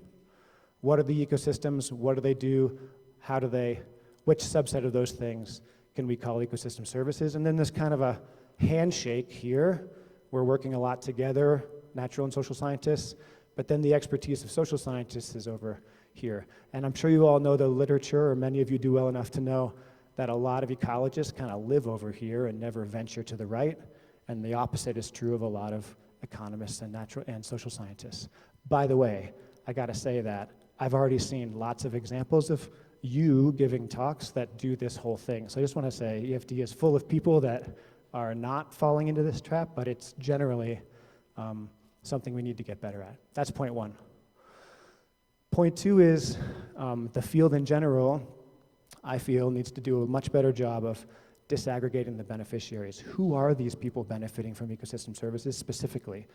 What are the ecosystems? What do they do? How do they, which subset of those things can we call ecosystem services? And then there's kind of a handshake here. We're working a lot together, natural and social scientists, but then the expertise of social scientists is over here. And I'm sure you all know the literature, or many of you do well enough to know that a lot of ecologists kind of live over here and never venture to the right, and the opposite is true of a lot of economists and natural and social scientists. By the way, I gotta say that I've already seen lots of examples of you giving talks that do this whole thing. So I just wanna say EFD is full of people that are not falling into this trap, but it's generally something we need to get better at. That's point 1. Point 2 is the field in general, I feel, needs to do a much better job of disaggregating the beneficiaries. Who are these people benefiting from ecosystem services specifically?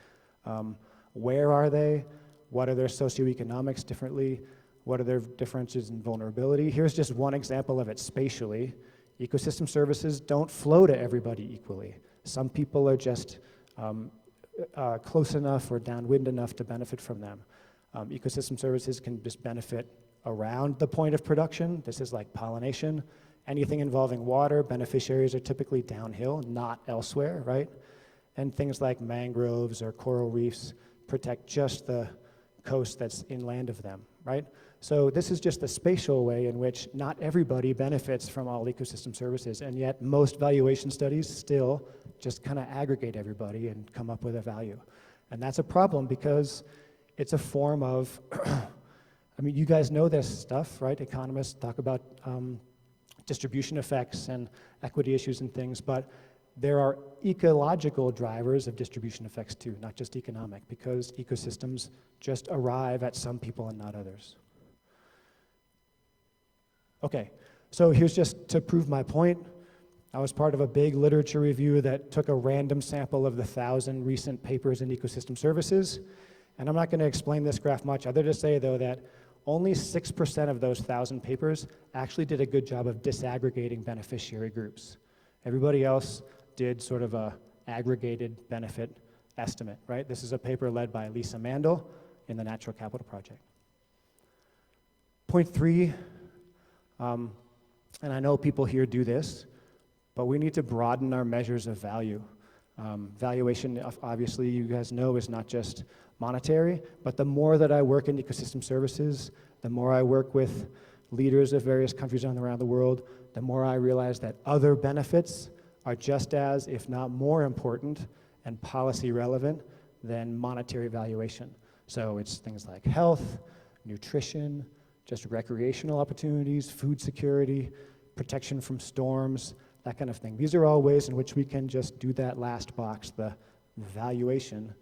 Where are they? What are their socioeconomics differently? What are their differences in vulnerability? Here's just one example of it spatially. Ecosystem services don't flow to everybody equally. Some people are just close enough or downwind enough to benefit from them. Ecosystem services can just benefit around the point of production. This is like pollination. Anything involving water, beneficiaries are typically downhill, not elsewhere, right? And things like mangroves or coral reefs protect just the coast that's inland of them, right? So this is just the spatial way in which not everybody benefits from all ecosystem services, and yet most valuation studies still just kind of aggregate everybody and come up with a value. And that's a problem because it's a form of, I mean, you guys know this stuff, right? Economists talk about distribution effects and equity issues and things, but there are ecological drivers of distribution effects too, not just economic, because ecosystems just arrive at some people and not others. Okay, so here's just to prove my point. I was part of a big literature review that took a random sample of the 1,000 recent papers in ecosystem services, and I'm not going to explain this graph much, other to say though that only 6% of those 1,000 papers actually did a good job of disaggregating beneficiary groups. Everybody else did sort of a aggregated benefit estimate, right? This is a paper led by Lisa Mandel in the Natural Capital Project. Point 3, and I know people here do this, but we need to broaden our measures of value. Valuation, obviously, you guys know, is not just monetary, but the more that I work in ecosystem services, the more I work with leaders of various countries around the world, the more I realize that other benefits are just as, if not more important and policy relevant than monetary valuation. So it's things like health, nutrition, just recreational opportunities, food security, protection from storms, that kind of thing. These are all ways in which we can just do that last box, the valuation,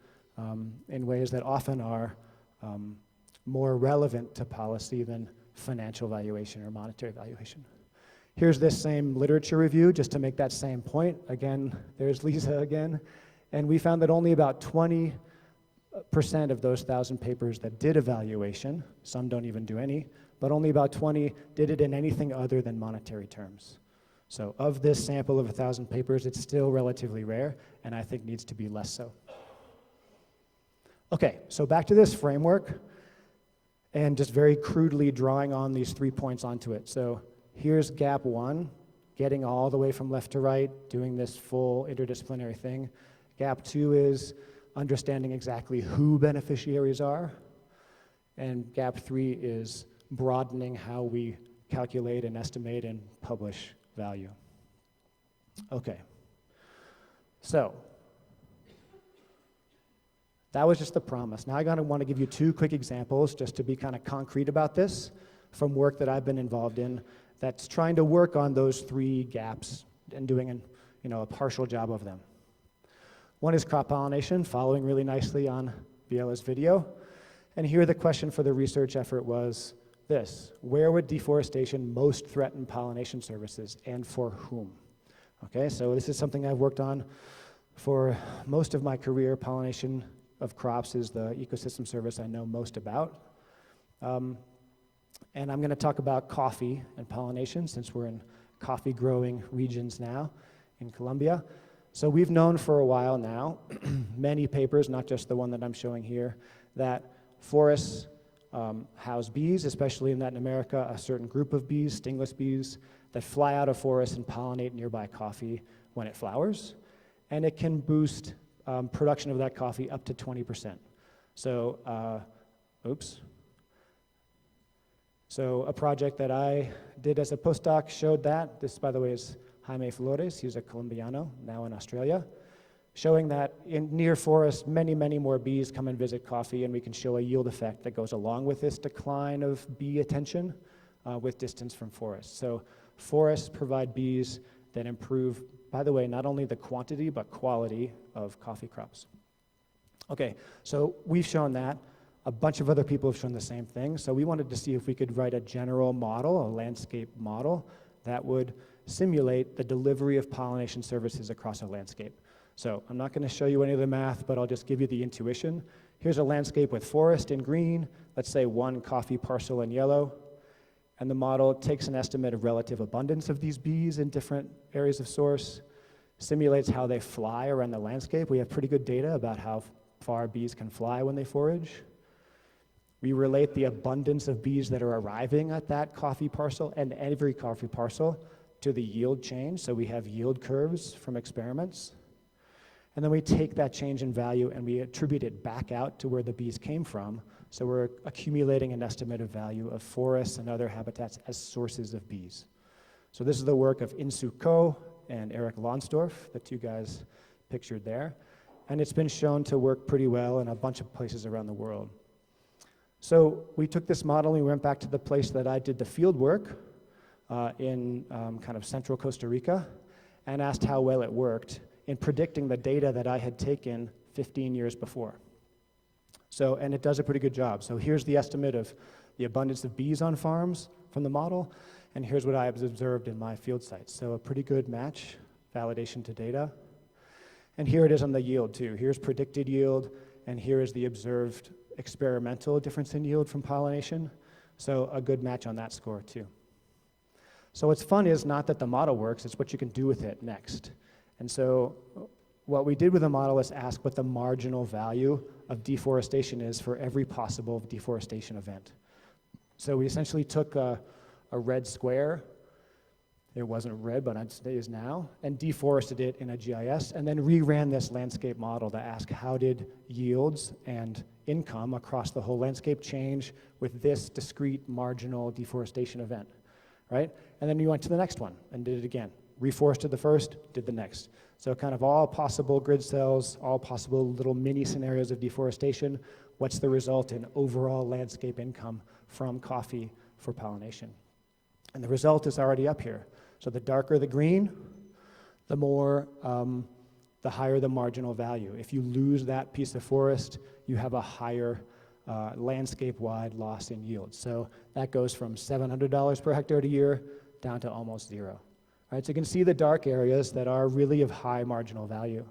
in ways that often are more relevant to policy than financial valuation or monetary valuation. Here's this same literature review, just to make that same point. Again, there's Lisa again. And we found that only about 20% of those 1,000 papers that did evaluation, some don't even do any, but only about 20 did it in anything other than monetary terms. So of this sample of 1,000 papers, it's still relatively rare, and I think needs to be less so. Okay, so back to this framework, and just very crudely drawing on these 3 points onto it. So here's gap 1, getting all the way from left to right, doing this full interdisciplinary thing. Gap 2 is understanding exactly who beneficiaries are. And gap 3 is broadening how we calculate and estimate and publish value. Okay, so that was just the promise. Now I want to give you 2 quick examples just to be kind of concrete about this from work that I've been involved in that's trying to work on those 3 gaps and doing a partial job of them. One is crop pollination, following really nicely on Biela's video. And here the question for the research effort was this: where would deforestation most threaten pollination services and for whom? Okay, so this is something I've worked on for most of my career. Pollination of crops is the ecosystem service I know most about. And I'm going to talk about coffee and pollination since we're in coffee growing regions now in Colombia. So we've known for a while now, many papers, not just the one that I'm showing here, that forests house bees, especially in Latin America, a certain group of bees, stingless bees, that fly out of forests and pollinate nearby coffee when it flowers. And it can boost production of that coffee up to 20%. So, So a project that I did as a postdoc showed that. This, by the way, is Jaime Flores. He's a Colombiano, now in Australia, showing that in near forests, many, many more bees come and visit coffee, and we can show a yield effect that goes along with this decline of bee attention with distance from forests. So forests provide bees that improve, by the way, not only the quantity, but quality of coffee crops. Okay, so we've shown that. A bunch of other people have shown the same thing. So we wanted to see if we could write a general model, a landscape model, that would simulate the delivery of pollination services across a landscape. So I'm not going to show you any of the math, but I'll just give you the intuition. Here's a landscape with forest in green, let's say 1 coffee parcel in yellow, and the model takes an estimate of relative abundance of these bees in different areas of source, simulates how they fly around the landscape. We have pretty good data about how far bees can fly when they forage. We relate the abundance of bees that are arriving at that coffee parcel and every coffee parcel to the yield change, so we have yield curves from experiments. And then we take that change in value and we attribute it back out to where the bees came from, so we're accumulating an estimate of value of forests and other habitats as sources of bees. So this is the work of In-Soo Ko and Eric Lonsdorf, the 2 guys pictured there. And it's been shown to work pretty well in a bunch of places around the world. So we took this model and we went back to the place that I did the field work in kind of central Costa Rica and asked how well it worked in predicting the data that I had taken 15 years before. So, and it does a pretty good job. So here's the estimate of the abundance of bees on farms from the model, and here's what I have observed in my field sites. So a pretty good match, validation to data. And here it is on the yield too. Here's predicted yield, and here is the observed experimental difference in yield from pollination. So a good match on that score too. So what's fun is not that the model works, it's what you can do with it next. And so what we did with the model is ask what the marginal value of deforestation is for every possible deforestation event. So we essentially took a red square, it wasn't red, but it is now, and deforested it in a GIS, and then reran this landscape model to ask how did yields and income across the whole landscape change with this discrete marginal deforestation event, right? And then we went to the next one and did it again. Reforested the first, did the next. So kind of all possible grid cells, all possible little mini scenarios of deforestation. What's the result in overall landscape income from coffee for pollination? And the result is already up here. So the darker the green, the more, the higher the marginal value. If you lose that piece of forest, you have a higher landscape-wide loss in yield. So that goes from $700 per hectare a year down to almost zero. Right, so you can see the dark areas that are really of high marginal value.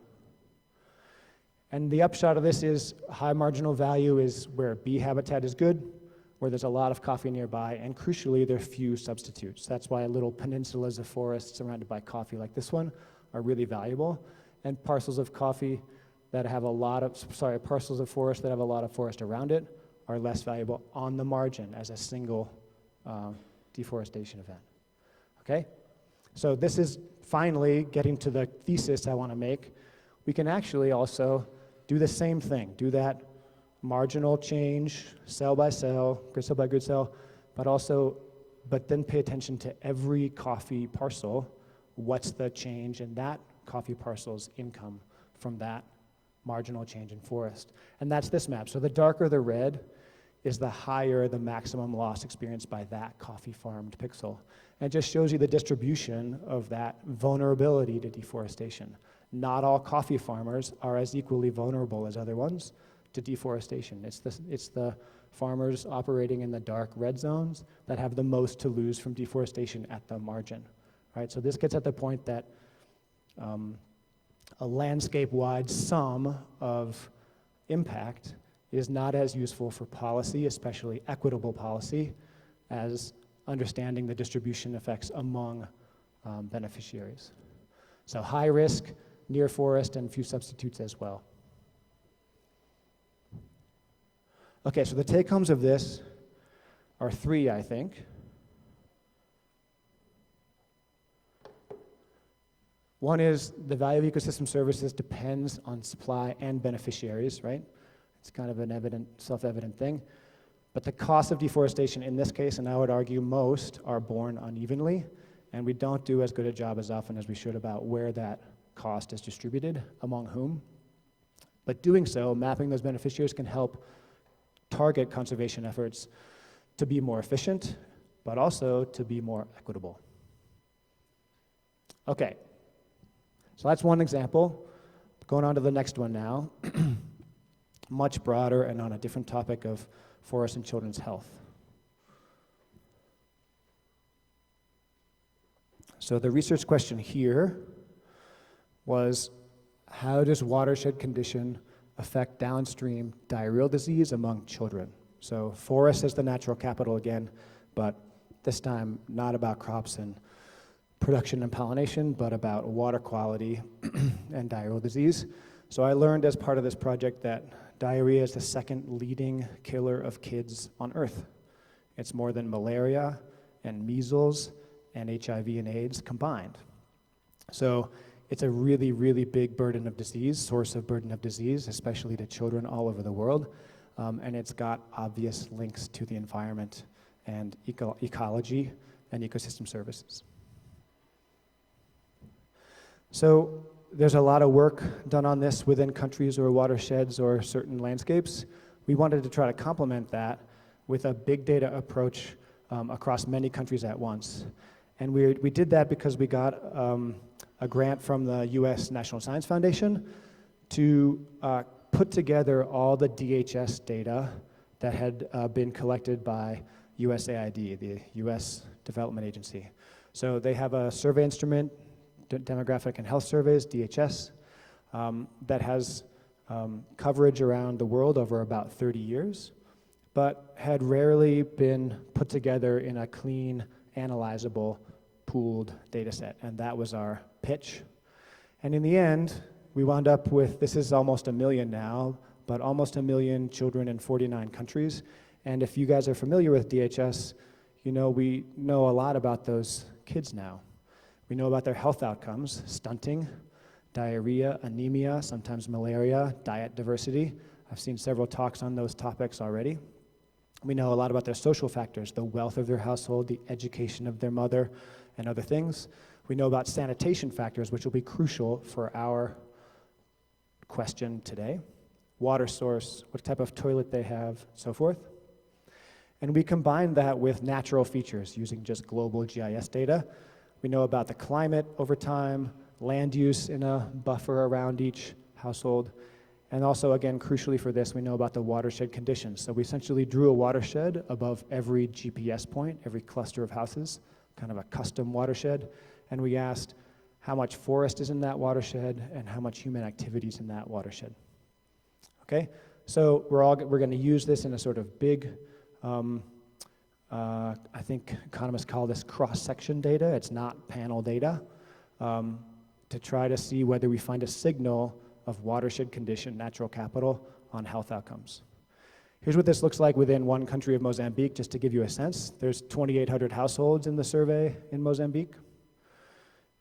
And the upshot of this is high marginal value is where bee habitat is good, where there's a lot of coffee nearby, and crucially, there are few substitutes. That's why little peninsulas of forest surrounded by coffee like this one are really valuable, and parcels of coffee that have a lot of, parcels of forest that have a lot of forest around it are less valuable on the margin as a single deforestation event. Okay? So this is finally getting to the thesis I want to make. We can actually also do the same thing, do that marginal change, cell by cell, grid cell by grid cell, but then pay attention to every coffee parcel. What's the change in that coffee parcel's income from that marginal change in forest? And that's this map. So the darker the red is the higher the maximum loss experienced by that coffee farmed pixel. And it just shows you the distribution of that vulnerability to deforestation. Not all coffee farmers are as equally vulnerable as other ones to deforestation. It's the farmers operating in the dark red zones that have the most to lose from deforestation at the margin, right? So this gets at the point that a landscape-wide sum of impact is not as useful for policy, especially equitable policy, as understanding the distribution effects among beneficiaries. So high risk, near forest, and few substitutes as well. Okay, so the take-homes of this are 3, I think. One is the value of ecosystem services depends on supply and beneficiaries, right? It's kind of an self-evident thing. But the cost of deforestation in this case, and I would argue most, are borne unevenly, and we don't do as good a job as often as we should about where that cost is distributed, among whom. But doing so, mapping those beneficiaries can help target conservation efforts to be more efficient, but also to be more equitable. Okay, so that's one example. Going on to the next one now. Much broader and on a different topic of forest and children's health. So the research question here was, how does watershed condition affect downstream diarrheal disease among children? So forest is the natural capital again, but this time not about crops and production and pollination, but about water quality and diarrheal disease. So I learned as part of this project that diarrhea is the second leading killer of kids on Earth. It's more than malaria and measles and HIV and AIDS combined. So it's a really, really big burden of disease, source of burden of disease, especially to children all over the world. And it's got obvious links to the environment and ecology and ecosystem services. So there's a lot of work done on this within countries or watersheds or certain landscapes. We wanted to try to complement that with a big data approach across many countries at once. And we did that because we got a grant from the US National Science Foundation to put together all the DHS data that had been collected by USAID, the US Development Agency. So they have a survey instrument, Demographic and Health Surveys, DHS, that has coverage around the world over about 30 years, but had rarely been put together in a clean, analyzable, pooled data set, and that was our pitch. And in the end, we wound up with, this is almost 1 million now, but almost 1 million children in 49 countries. And if you guys are familiar with DHS, you know we know a lot about those kids now. We know about their health outcomes: stunting, diarrhea, anemia, sometimes malaria, diet diversity. I've seen several talks on those topics already. We know a lot about their social factors, the wealth of their household, the education of their mother, and other things. We know about sanitation factors, which will be crucial for our question today. Water source, what type of toilet they have, so forth. And we combine that with natural features using just global GIS data. We know about the climate over time, land use in a buffer around each household, and also, again, crucially for this, we know about the watershed conditions. So we essentially drew a watershed above every GPS point, every cluster of houses, kind of a custom watershed, and we asked how much forest is in that watershed and how much human activity is in that watershed. Okay, so we're going to use this in a sort of big, I think economists call this cross-section data. It's not panel data, to try to see whether we find a signal of watershed condition, natural capital, on health outcomes. Here's what this looks like within one country of Mozambique, just to give you a sense. There's 2,800 households in the survey in Mozambique.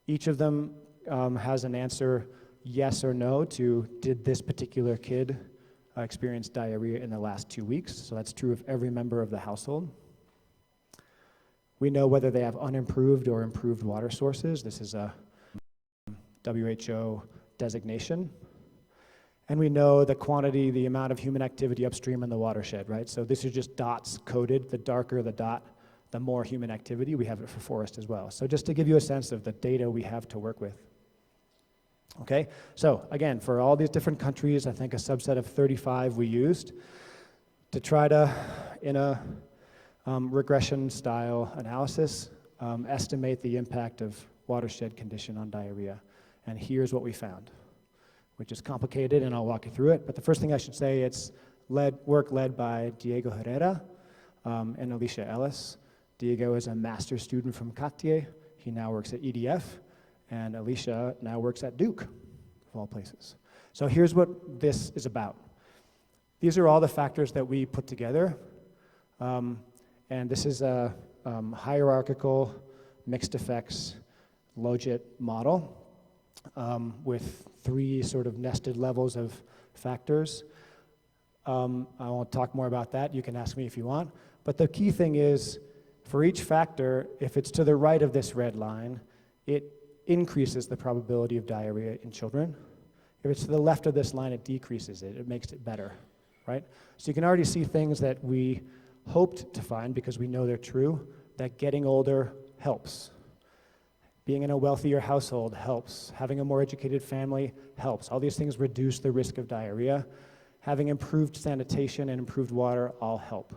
Each of them has an answer, yes or no, to did this particular kid experience diarrhea in the last 2 weeks. So that's true of every member of the household. We know whether they have unimproved or improved water sources. This is a WHO designation. And we know the quantity, the amount of human activity upstream in the watershed, right? So this is just dots coded. The darker the dot, the more human activity. We have it for forest as well. So just to give you a sense of the data we have to work with. Okay, so again, for all these different countries, I think a subset of 35 we used to try to, in a regression style analysis, estimate the impact of watershed condition on diarrhea. And here's what we found, which is complicated, and I'll walk you through it. But the first thing I should say, it's work led by Diego Herrera and Alicia Ellis. Diego is a master's student from Cartier. He now works at EDF, and Alicia now works at Duke, of all places. So here's what this is about. These are all the factors that we put together, and this is a hierarchical mixed effects logit model with 3 sort of nested levels of factors. I won't talk more about that. You can ask me if you want. But the key thing is, for each factor, if it's to the right of this red line, it increases the probability of diarrhea in children. If it's to the left of this line, it decreases it. It makes it better, right? So you can already see things that we hoped to find because we know they're true, that getting older helps. Being in a wealthier household helps. Having a more educated family helps. All these things reduce the risk of diarrhea. Having improved sanitation and improved water all help,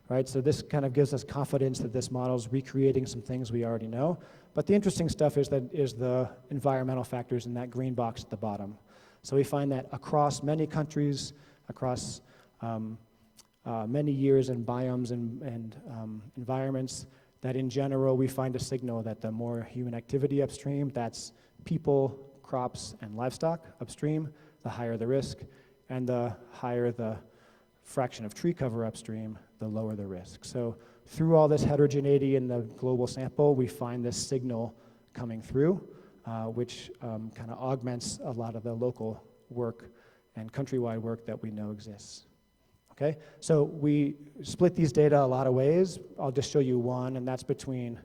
right? So this kind of gives us confidence that this model is recreating some things we already know. But the interesting stuff is the environmental factors in that green box at the bottom. So we find that across many countries, across many years and biomes and environments, that in general we find a signal that the more human activity upstream, that's people, crops, and livestock upstream, the higher the risk, and the higher the fraction of tree cover upstream, the lower the risk. So through all this heterogeneity in the global sample, we find this signal coming through, which kind of augments a lot of the local work and countrywide work that we know exists. Okay, so we split these data a lot of ways. I'll just show you one, and that's between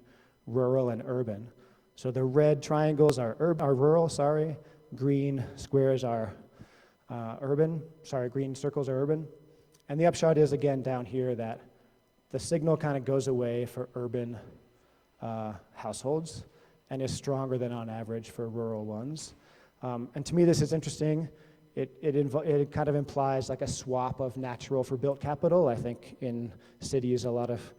rural and urban. So the red triangles are rural, green squares are green circles are urban. And the upshot is, again, down here that the signal kind of goes away for urban households and is stronger than on average for rural ones. And to me, this is interesting. It kind of implies like a swap of natural for built capital. I think in cities, a lot of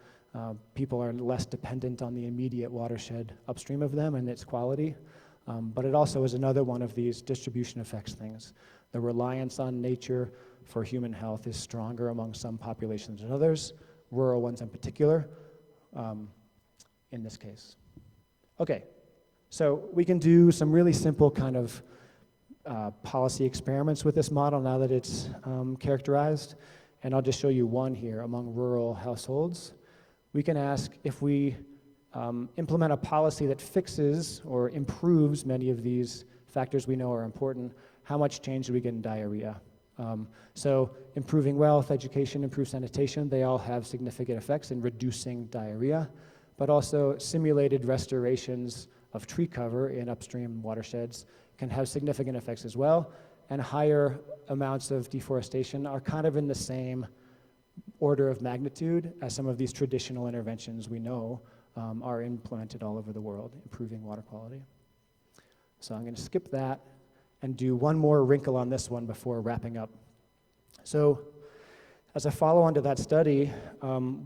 people are less dependent on the immediate watershed upstream of them and its quality. But it also is another one of these distribution effects things. The reliance on nature for human health is stronger among some populations than others, rural ones in particular, in this case. Okay, so we can do some really simple kind of policy experiments with this model now that it's characterized, and I'll just show you one here among rural households. We can ask if we implement a policy that fixes or improves many of these factors we know are important, how much change do we get in diarrhea? So improving wealth, education, improved sanitation, they all have significant effects in reducing diarrhea, but also simulated restorations of tree cover in upstream watersheds can have significant effects as well, and higher amounts of deforestation are kind of in the same order of magnitude as some of these traditional interventions we know are implemented all over the world, improving water quality. So I'm going to skip that and do one more wrinkle on this one before wrapping up. So as a follow-on to that study,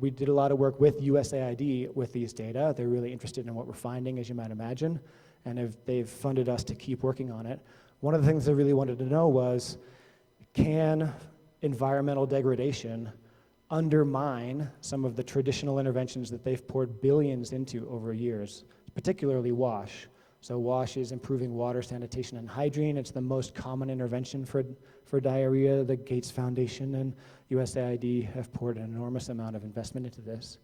we did a lot of work with USAID with these data. They're really interested in what we're finding, as you might imagine, and they've funded us to keep working on it. One of the things they really wanted to know was, can environmental degradation undermine some of the traditional interventions that they've poured billions into over years, particularly WASH. So WASH is improving water, sanitation, and hygiene. It's the most common intervention for diarrhea. The Gates Foundation and USAID have poured an enormous amount of investment into this.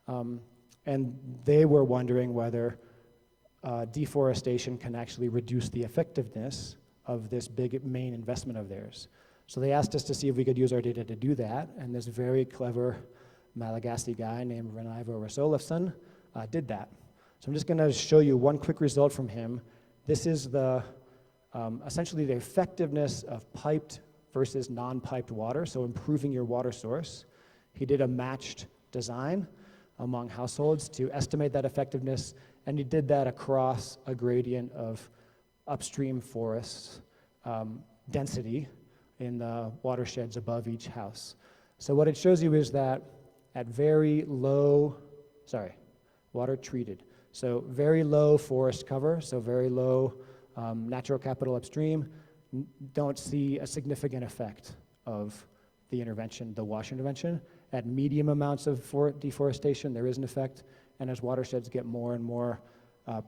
And they were wondering whether deforestation can actually reduce the effectiveness of this big main investment of theirs. So they asked us to see if we could use our data to do that, and this very clever Malagasy guy named Renivo Rasolofsson did that. So I'm just going to show you one quick result from him. This is the essentially the effectiveness of piped versus non-piped water, so improving your water source. He did a matched design among households to estimate that effectiveness, and he did that across a gradient of upstream forests density in the watersheds above each house. So what it shows you is that at very low, water treated, so very low forest cover, so very low natural capital upstream, don't see a significant effect of the intervention, the WASH intervention. At medium amounts of deforestation, there is an effect, and as watersheds get more and more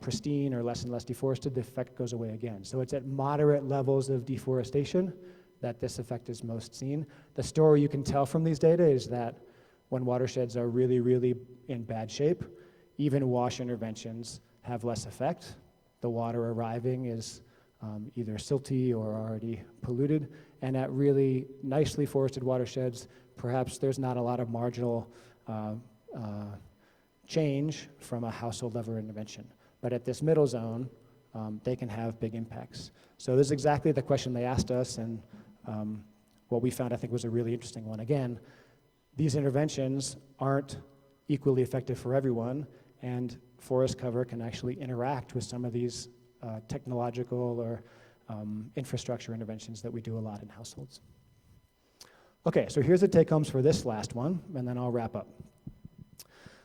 pristine or less and less deforested, the effect goes away again. So it's at moderate levels of deforestation that this effect is most seen. The story you can tell from these data is that when watersheds are really, really in bad shape, even WASH interventions have less effect. The water arriving is either silty or already polluted, and at really nicely forested watersheds, perhaps there's not a lot of marginal change from a household level intervention. But at this middle zone, they can have big impacts. So this is exactly the question they asked us, and what we found, I think, was a really interesting one. Again, these interventions aren't equally effective for everyone, and forest cover can actually interact with some of these technological or infrastructure interventions that we do a lot in households. Okay, so here's the take-homes for this last one, and then I'll wrap up.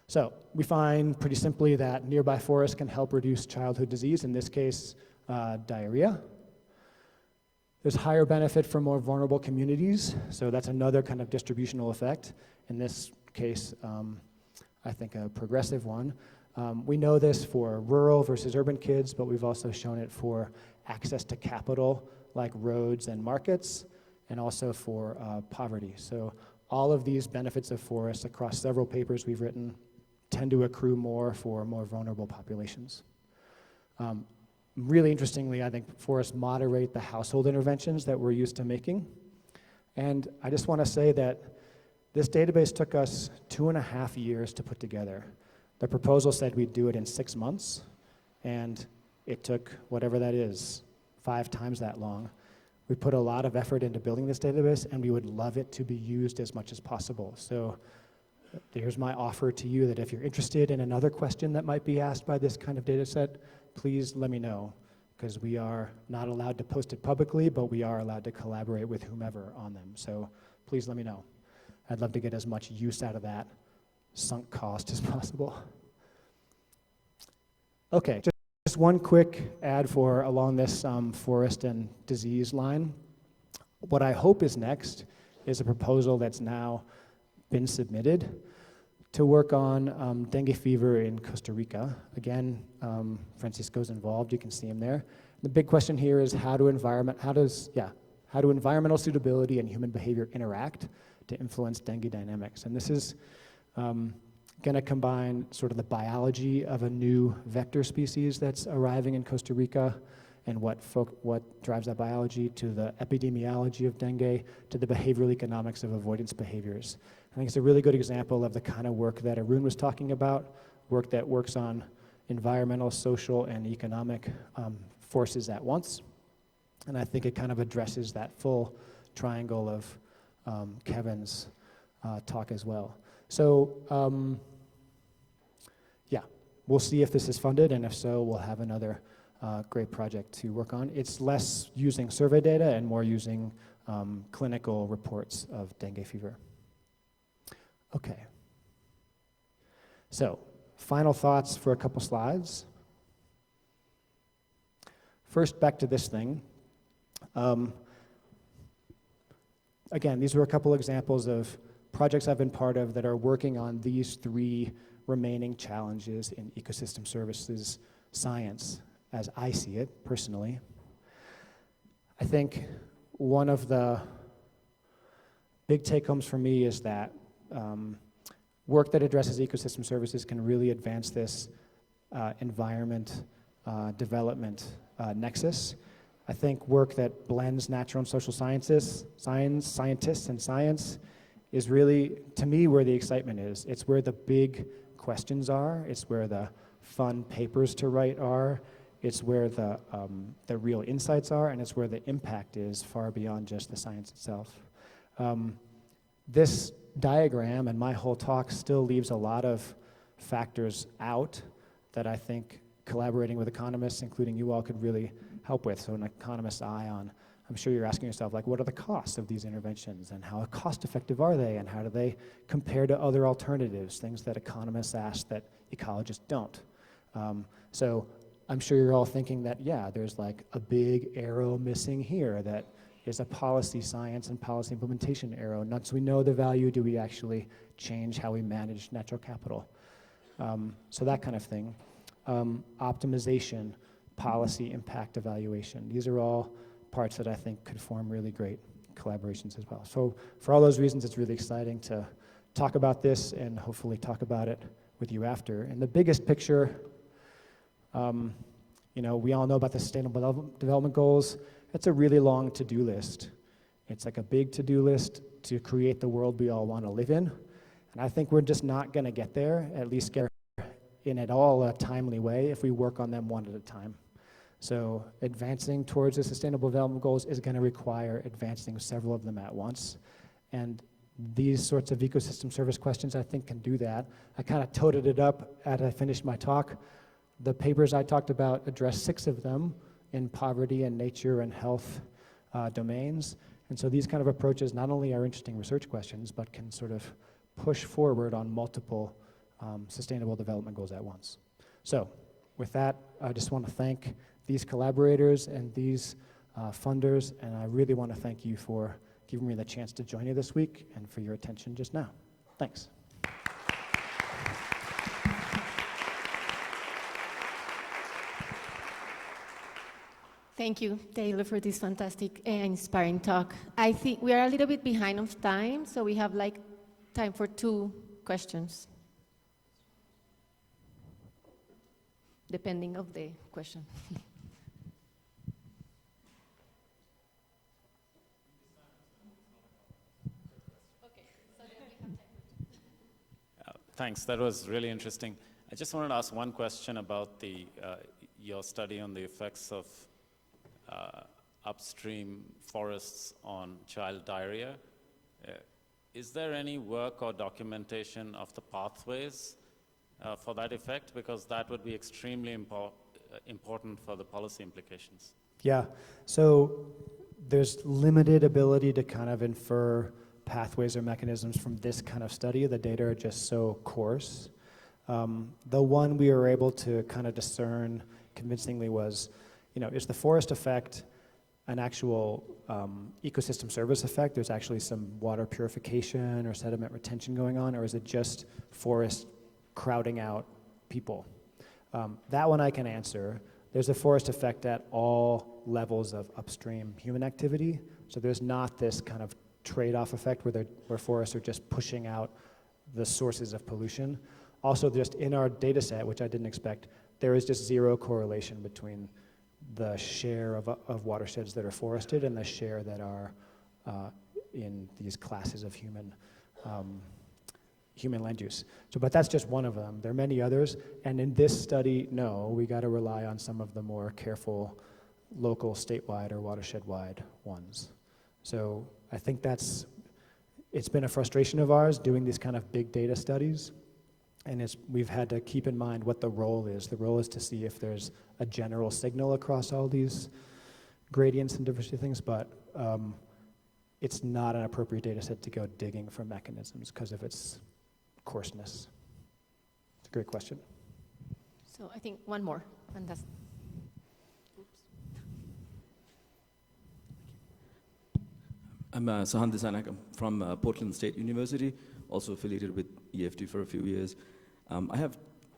So we find pretty simply that nearby forests can help reduce childhood disease, in this case, diarrhea. There's higher benefit for more vulnerable communities, so that's another kind of distributional effect. In this case, I think a progressive one. We know this for rural versus urban kids, but we've also shown it for access to capital like roads and markets, and also for poverty. So all of these benefits of forests across several papers we've written tend to accrue more for more vulnerable populations. Really interestingly, I think forests moderate the household interventions that we're used to making. And I just want to say that this database took us 2.5 years to put together. The proposal said we'd do it in 6 months, and it took whatever that is, 5 times that long. We put a lot of effort into building this database, and we would love it to be used as much as possible. So here's my offer to you that if you're interested in another question that might be asked by this kind of data set, please let me know, because we are not allowed to post it publicly, but we are allowed to collaborate with whomever on them. So please let me know. I'd love to get as much use out of that sunk cost as possible. Okay, just one quick ad for along this forest and disease line. What I hope is next is a proposal that's now been submitted to work on dengue fever in Costa Rica. Again, Francisco's involved, you can see him there. The big question here is how do environmental suitability and human behavior interact to influence dengue dynamics? And this is going to combine sort of the biology of a new vector species that's arriving in Costa Rica and what drives that biology, to the epidemiology of dengue, to the behavioral economics of avoidance behaviors. I think it's a really good example of the kind of work that Arun was talking about, work that works on environmental, social, and economic forces at once. And I think it kind of addresses that full triangle of Kevin's talk as well. So, yeah, we'll see if this is funded, and if so, we'll have another great project to work on. It's less using survey data and more using clinical reports of dengue fever. Okay. So, final thoughts for a couple slides. First, back to this thing. Again, these were a couple examples of projects I've been part of that are working on these 3 remaining challenges in ecosystem services science, as I see it personally. I think one of the big take-homes for me is that work that addresses ecosystem services can really advance this environment development nexus. I think work that blends natural and social scientists and science is really, to me, where the excitement is. It's where the big questions are. It's where the fun papers to write are. It's where the real insights are, and it's where the impact is far beyond just the science itself. This diagram and my whole talk still leaves a lot of factors out that I think collaborating with economists, including you all, could really help with. So an economist's eye on, I'm sure you're asking yourself, like, what are the costs of these interventions, and how cost effective are they, and how do they compare to other alternatives, things that economists ask that ecologists don't. So I'm sure you're all thinking that, yeah, there's like a big arrow missing here that is a policy science and policy implementation arrow. Once we know the value, do we actually change how we manage natural capital? So that kind of thing. Optimization, policy impact evaluation. These are all parts that I think could form really great collaborations as well. So for all those reasons, it's really exciting to talk about this and hopefully talk about it with you after. And the biggest picture, you know, we all know about the Sustainable Development Goals. It's a really long to-do list. It's like a big to-do list to create the world we all want to live in. And I think we're just not going to get there, at least get in at all a timely way, if we work on them one at a time. So advancing towards the Sustainable Development Goals is going to require advancing several of them at once. And these sorts of ecosystem service questions, I think, can do that. I kind of toted it up as I finished my talk. The papers I talked about address 6 of them in poverty and nature and health domains. And so these kind of approaches not only are interesting research questions, but can sort of push forward on multiple Sustainable Development Goals at once. So with that, I just want to thank these collaborators and these funders, and I really want to thank you for giving me the chance to join you this week and for your attention just now. Thanks. Thank you, Taylor, for this fantastic and inspiring talk. I think we are a little bit behind of time, so we have like time for 2 questions, depending of the question. Thanks, that was really interesting. I just wanted to ask one question about your study on the effects of upstream forests on child diarrhea. Is there any work or documentation of the pathways for that effect? Because that would be extremely important for the policy implications. Yeah, so there's limited ability to kind of infer pathways or mechanisms from this kind of study. The data are just so coarse. The one we were able to kind of discern convincingly was, is the forest effect an actual ecosystem service effect? There's actually some water purification or sediment retention going on, or is it just forest crowding out people? That one I can answer. There's a forest effect at all levels of upstream human activity, so there's not this kind of trade-off effect where forests are just pushing out the sources of pollution. Also, just in our data set, which I didn't expect, there is just zero correlation between the share of watersheds that are forested and the share that are in these classes of human land use. So, but that's just one of them. There are many others, and in this study, no, we got to rely on some of the more careful local, statewide, or watershed-wide ones. So I think it's been a frustration of ours doing these kind of big data studies, and we've had to keep in mind what the role is. The role is to see if there's a general signal across all these gradients and diversity things, but it's not an appropriate data set to go digging for mechanisms because of its coarseness. It's a great question. So I think one more, and that's... I'm Sahan Disanak. I'm from Portland State University, also affiliated with EfD for a few years. I have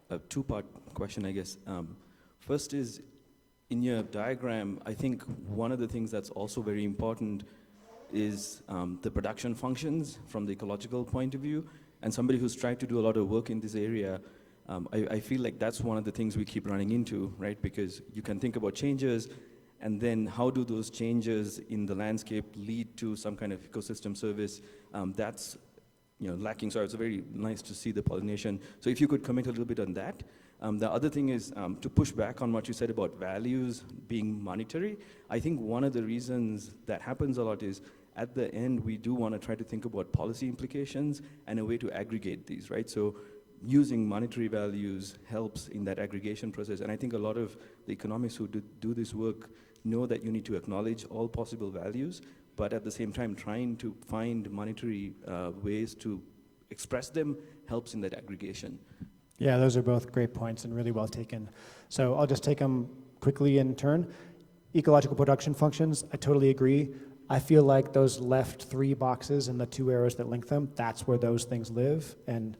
a 2-part question, I guess. First is, in your diagram, I think one of the things that's also very important is the production functions from the ecological point of view. And somebody who's tried to do a lot of work in this area, I feel like that's one of the things we keep running into, right? Because you can think about changes, and then how do those changes in the landscape lead to some kind of ecosystem service? That's lacking. So it's very nice to see the pollination. So if you could comment a little bit on that. The other thing is to push back on what you said about values being monetary. I think one of the reasons that happens a lot is at the end, we do want to try to think about policy implications and a way to aggregate these, right? So using monetary values helps in that aggregation process. And I think a lot of the economists who do this work know that you need to acknowledge all possible values, but at the same time, trying to find monetary ways to express them helps in that aggregation. Yeah, those are both great points and really well taken. So I'll just take them quickly in turn. Ecological production functions, I totally agree. I feel like those left 3 boxes and the 2 arrows that link them, that's where those things live. And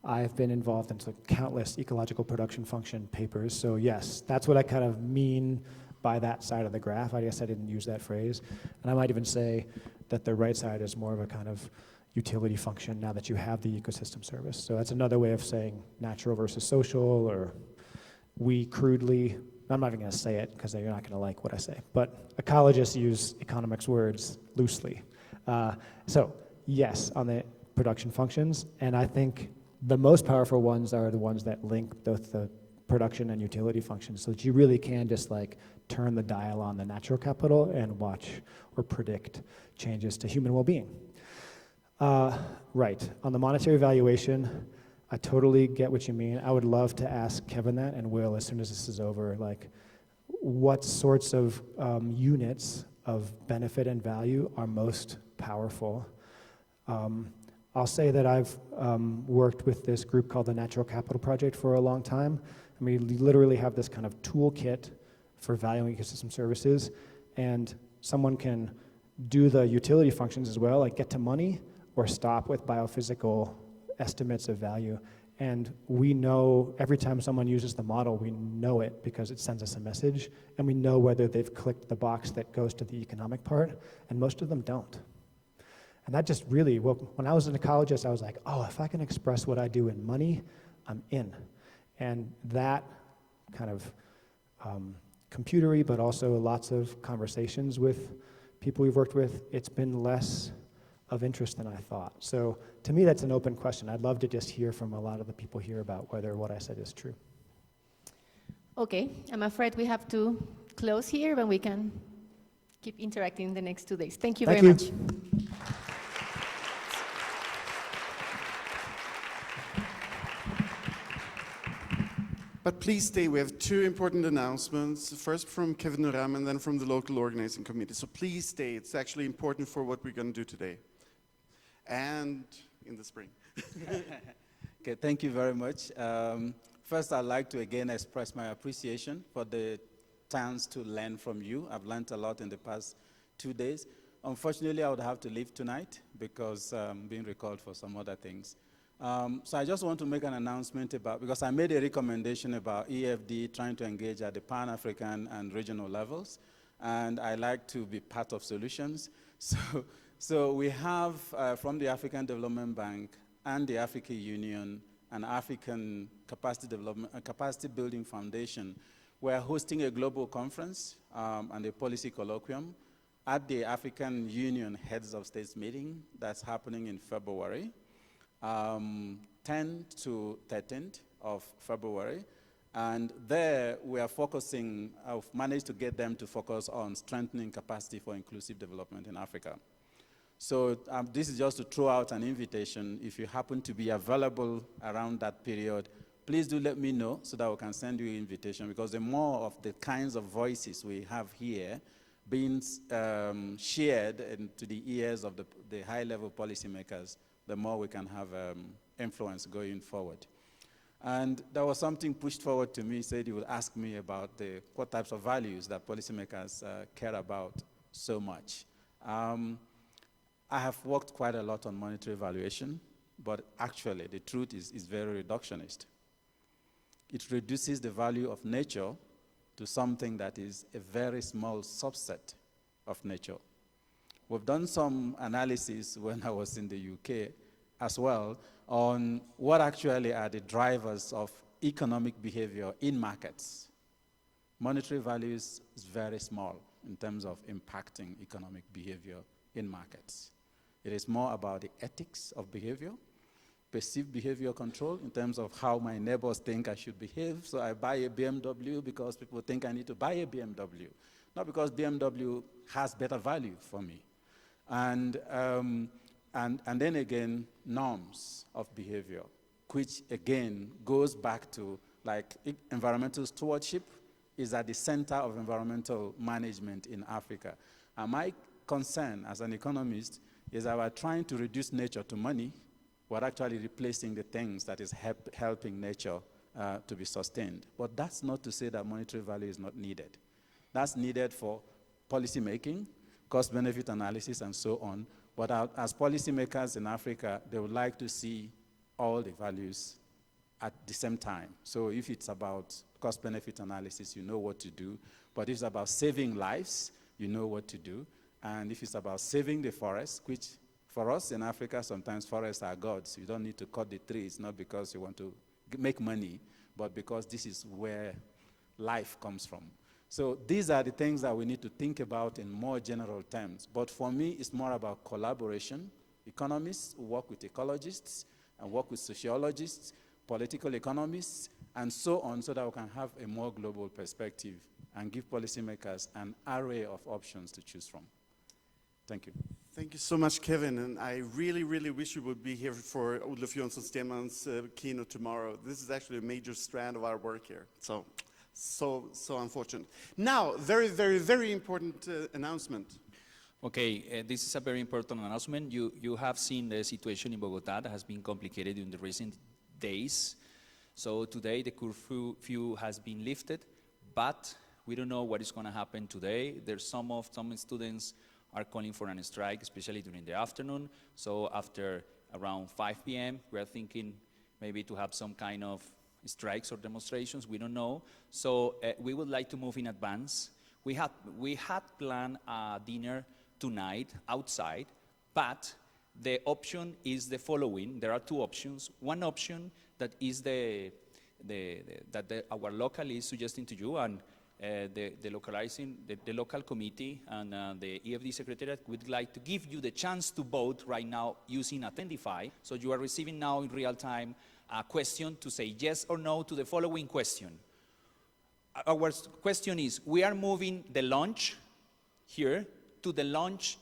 I've been involved in countless ecological production function papers. So yes, that's what I kind of mean by that side of the graph. I guess I didn't use that phrase. And I might even say that the right side is more of a kind of utility function now that you have the ecosystem service. So that's another way of saying natural versus social, or we crudely, I'm not even going to say it because you're not going to like what I say, but ecologists use economics words loosely. So yes, on the production functions, and I think the most powerful ones are the ones that link both the production and utility functions, so that you really can just turn the dial on the natural capital and watch or predict changes to human well-being. Right, on the monetary valuation, I totally get what you mean. I would love to ask Kevin that, and Will, as soon as this is over, what sorts of units of benefit and value are most powerful. I'll say that I've worked with this group called the Natural Capital Project for a long time. We literally have this kind of toolkit for valuing ecosystem services, and someone can do the utility functions as well, like get to money or stop with biophysical estimates of value. And we know every time someone uses the model, we know it because it sends us a message, and we know whether they've clicked the box that goes to the economic part, and most of them don't. And that just really, well, when I was an ecologist, I was like, oh, if I can express what I do in money, I'm in. And that kind of computery, but also lots of conversations with people we've worked with, it's been less of interest than I thought. So to me, that's an open question. I'd love to just hear from a lot of the people here about whether what I said is true. Okay, I'm afraid we have to close here, but we can keep interacting the next 2 days. Thank you very much. But please stay, we have two important announcements, first from Kevin Nuram and then from the local organizing committee. So please stay, it's actually important for what we're going to do today. And in the spring. Okay, thank you very much. First, I'd like to again express my appreciation for the chance to learn from you. I've learned a lot in the past 2 days. Unfortunately, I would have to leave tonight because I'm being recalled for some other things. So I just want to make an announcement about, because I made a recommendation about EFD trying to engage at the Pan-African and regional levels, and I like to be part of solutions. So we have from the African Development Bank and the African Union and African Capacity Building Foundation, we're hosting a global conference and a policy colloquium at the African Union Heads of States meeting that's happening in February. 10th to 13th of February, and there we are focusing, I've managed to get them to focus on strengthening capacity for inclusive development in Africa. So this is just to throw out an invitation. If you happen to be available around that period, please do let me know so that we can send you an invitation, because the more of the kinds of voices we have here being shared into the ears of the high-level policymakers, the more we can have influence going forward. And there was something pushed forward to me, said you would ask me about what types of values that policymakers care about so much. I have worked quite a lot on monetary evaluation, but actually the truth is very reductionist. It reduces the value of nature to something that is a very small subset of nature. We've done some analysis when I was in the UK as well on what actually are the drivers of economic behavior in markets. Monetary values is very small in terms of impacting economic behavior in markets. It is more about the ethics of behavior, perceived behavior control in terms of how my neighbors think I should behave. So I buy a BMW because people think I need to buy a BMW, not because BMW has better value for me. And then again, norms of behavior, which again goes back to like environmental stewardship is at the center of environmental management in Africa. And my concern as an economist is that we're trying to reduce nature to money, we're actually replacing the things that is helping nature to be sustained. But that's not to say that monetary value is not needed. That's needed for policy making, cost-benefit analysis, and so on. But as policymakers in Africa, they would like to see all the values at the same time. So if it's about cost-benefit analysis, you know what to do. But if it's about saving lives, you know what to do. And if it's about saving the forest, which for us in Africa, sometimes forests are gods. You don't need to cut the trees, not because you want to make money, but because this is where life comes from. So these are the things that we need to think about in more general terms. But for me, it's more about collaboration. Economists work with ecologists and work with sociologists, political economists, and so on, so that we can have a more global perspective and give policymakers an array of options to choose from. Thank you. Thank you so much, Kevin. And I really, really wish you would be here for Olof Jonsson Stenman's keynote tomorrow. This is actually a major strand of our work here. So unfortunate. Now, very, very, very important announcement. Okay, this is a very important announcement. You have seen the situation in Bogota that has been complicated in the recent days. So today the curfew has been lifted, but We don't know what is going to happen today. There's some students are calling for a strike, especially during the afternoon. So after around 5 p.m., we are thinking maybe to have some kind of strikes or demonstrations. We don't know. So we would like to move in advance. We had planned a dinner tonight outside, but the option is the following. There are two options. One option that is our local is suggesting to you, and the local committee and the EFD Secretariat would like to give you the chance to vote right now using Attendify. So you are receiving now in real time a question to say yes or no to the following question. Our question is, we are moving the lunch here to the lunch,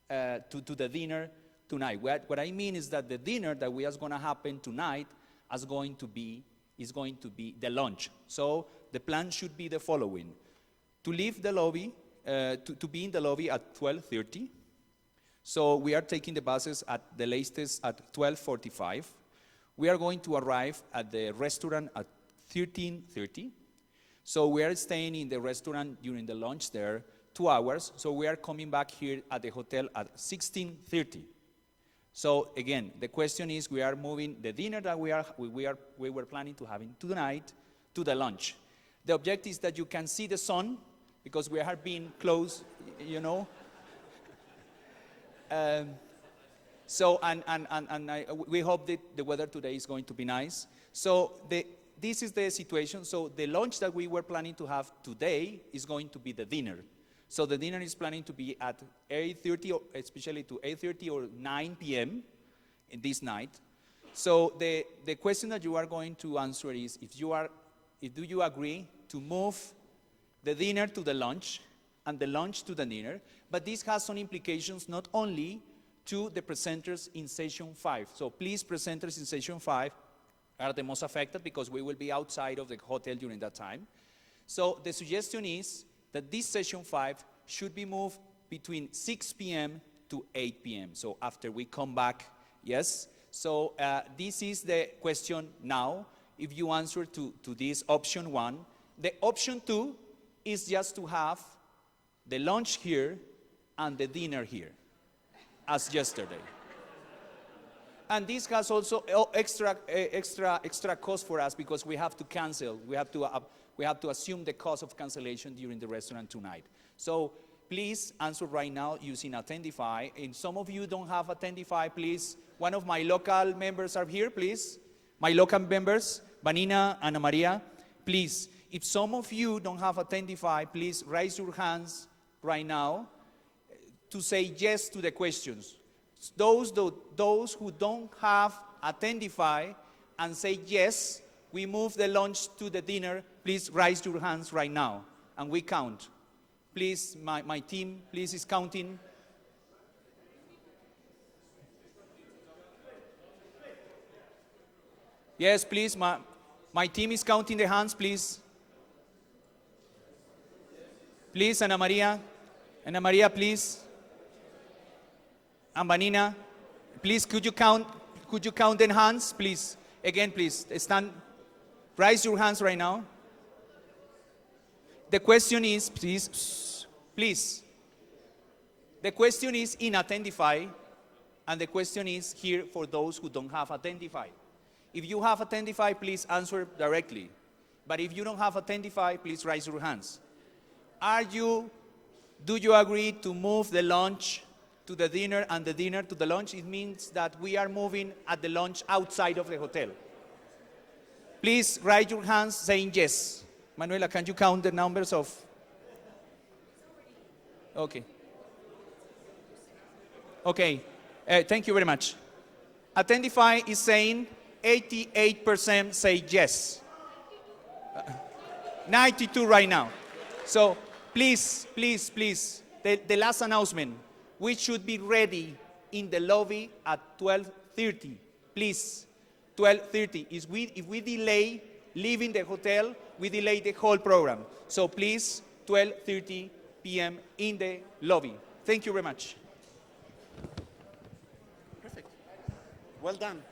to the dinner tonight. What I mean is that the dinner that is going to happen tonight is going to be the lunch. So the plan should be the following: to leave the lobby, to be in the lobby at 12:30. So we are taking the buses at the latest at 12:45. We are going to arrive at the restaurant at 13:30. So we are staying in the restaurant during the lunch there 2 hours. So we are coming back here at the hotel at 16:30. So again, the question is, we are moving the dinner that we were planning to have tonight to the lunch. The objective is that you can see the sun, because we have been close, you know. We hope that the weather today is going to be nice. So this is the situation. So the lunch that we were planning to have today is going to be the dinner. So the dinner is planning to be at 8:30, especially to 8:30 or 9 p.m. this night. So the question that you are going to answer is, do you agree to move the dinner to the lunch and the lunch to the dinner? But this has some implications not only to the presenters in session 5. So please, presenters in session 5 are the most affected, because we will be outside of the hotel during that time. So the suggestion is that this session 5 should be moved between 6 p.m. to 8 p.m. So after we come back, yes? So this is the question now. If you answer to this option 1, the option 2 is just to have the lunch here and the dinner here, as yesterday. And this has also extra cost for us, because we have to cancel. We have to assume the cost of cancellation during the restaurant tonight. So please answer right now using Attendify. And some of you don't have Attendify, please. One of my local members are here, please. My local members, Vanina, Ana Maria, please. If some of you don't have Attendify, please raise your hands right now to say yes to the questions. Those who don't have Attendify and say yes, we move the lunch to the dinner, please raise your hands right now, and we count. Please, my team, please, is counting. Yes, please, my team is counting the hands, please. Please, Ana Maria. Ana Maria, please. And Vanina, please, could you count the hands, please? Again, please, stand. Raise your hands right now. The question is, please. The question is in Attendify, and the question is here for those who don't have Attendify. If you have Attendify, please answer directly. But if you don't have Attendify, please raise your hands. Do you agree to move the lunch to the dinner and the dinner to the lunch? It means that we are moving at the lunch outside of the hotel. Please raise your hands saying yes. Manuela, can you count the numbers of? Okay. Okay, thank you very much. Attendify is saying 88% say yes. 92 right now. So please, the last announcement. We should be ready in the lobby at 12:30. Please, 12:30. If we delay leaving the hotel, we delay the whole program. So please, 12:30 p.m. in the lobby. Thank you very much. Perfect. Well done.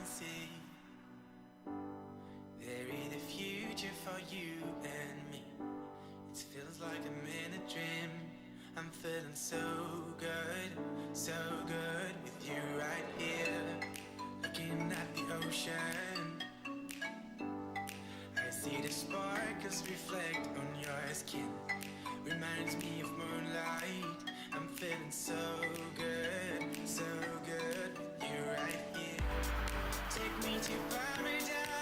see. There is a future for you and me. It feels like I'm in a dream. I'm feeling so good with you right here. Looking at the ocean, I see the sparkles reflect on your skin. Reminds me of moonlight. I'm feeling so good with you right here. Take me to paradise.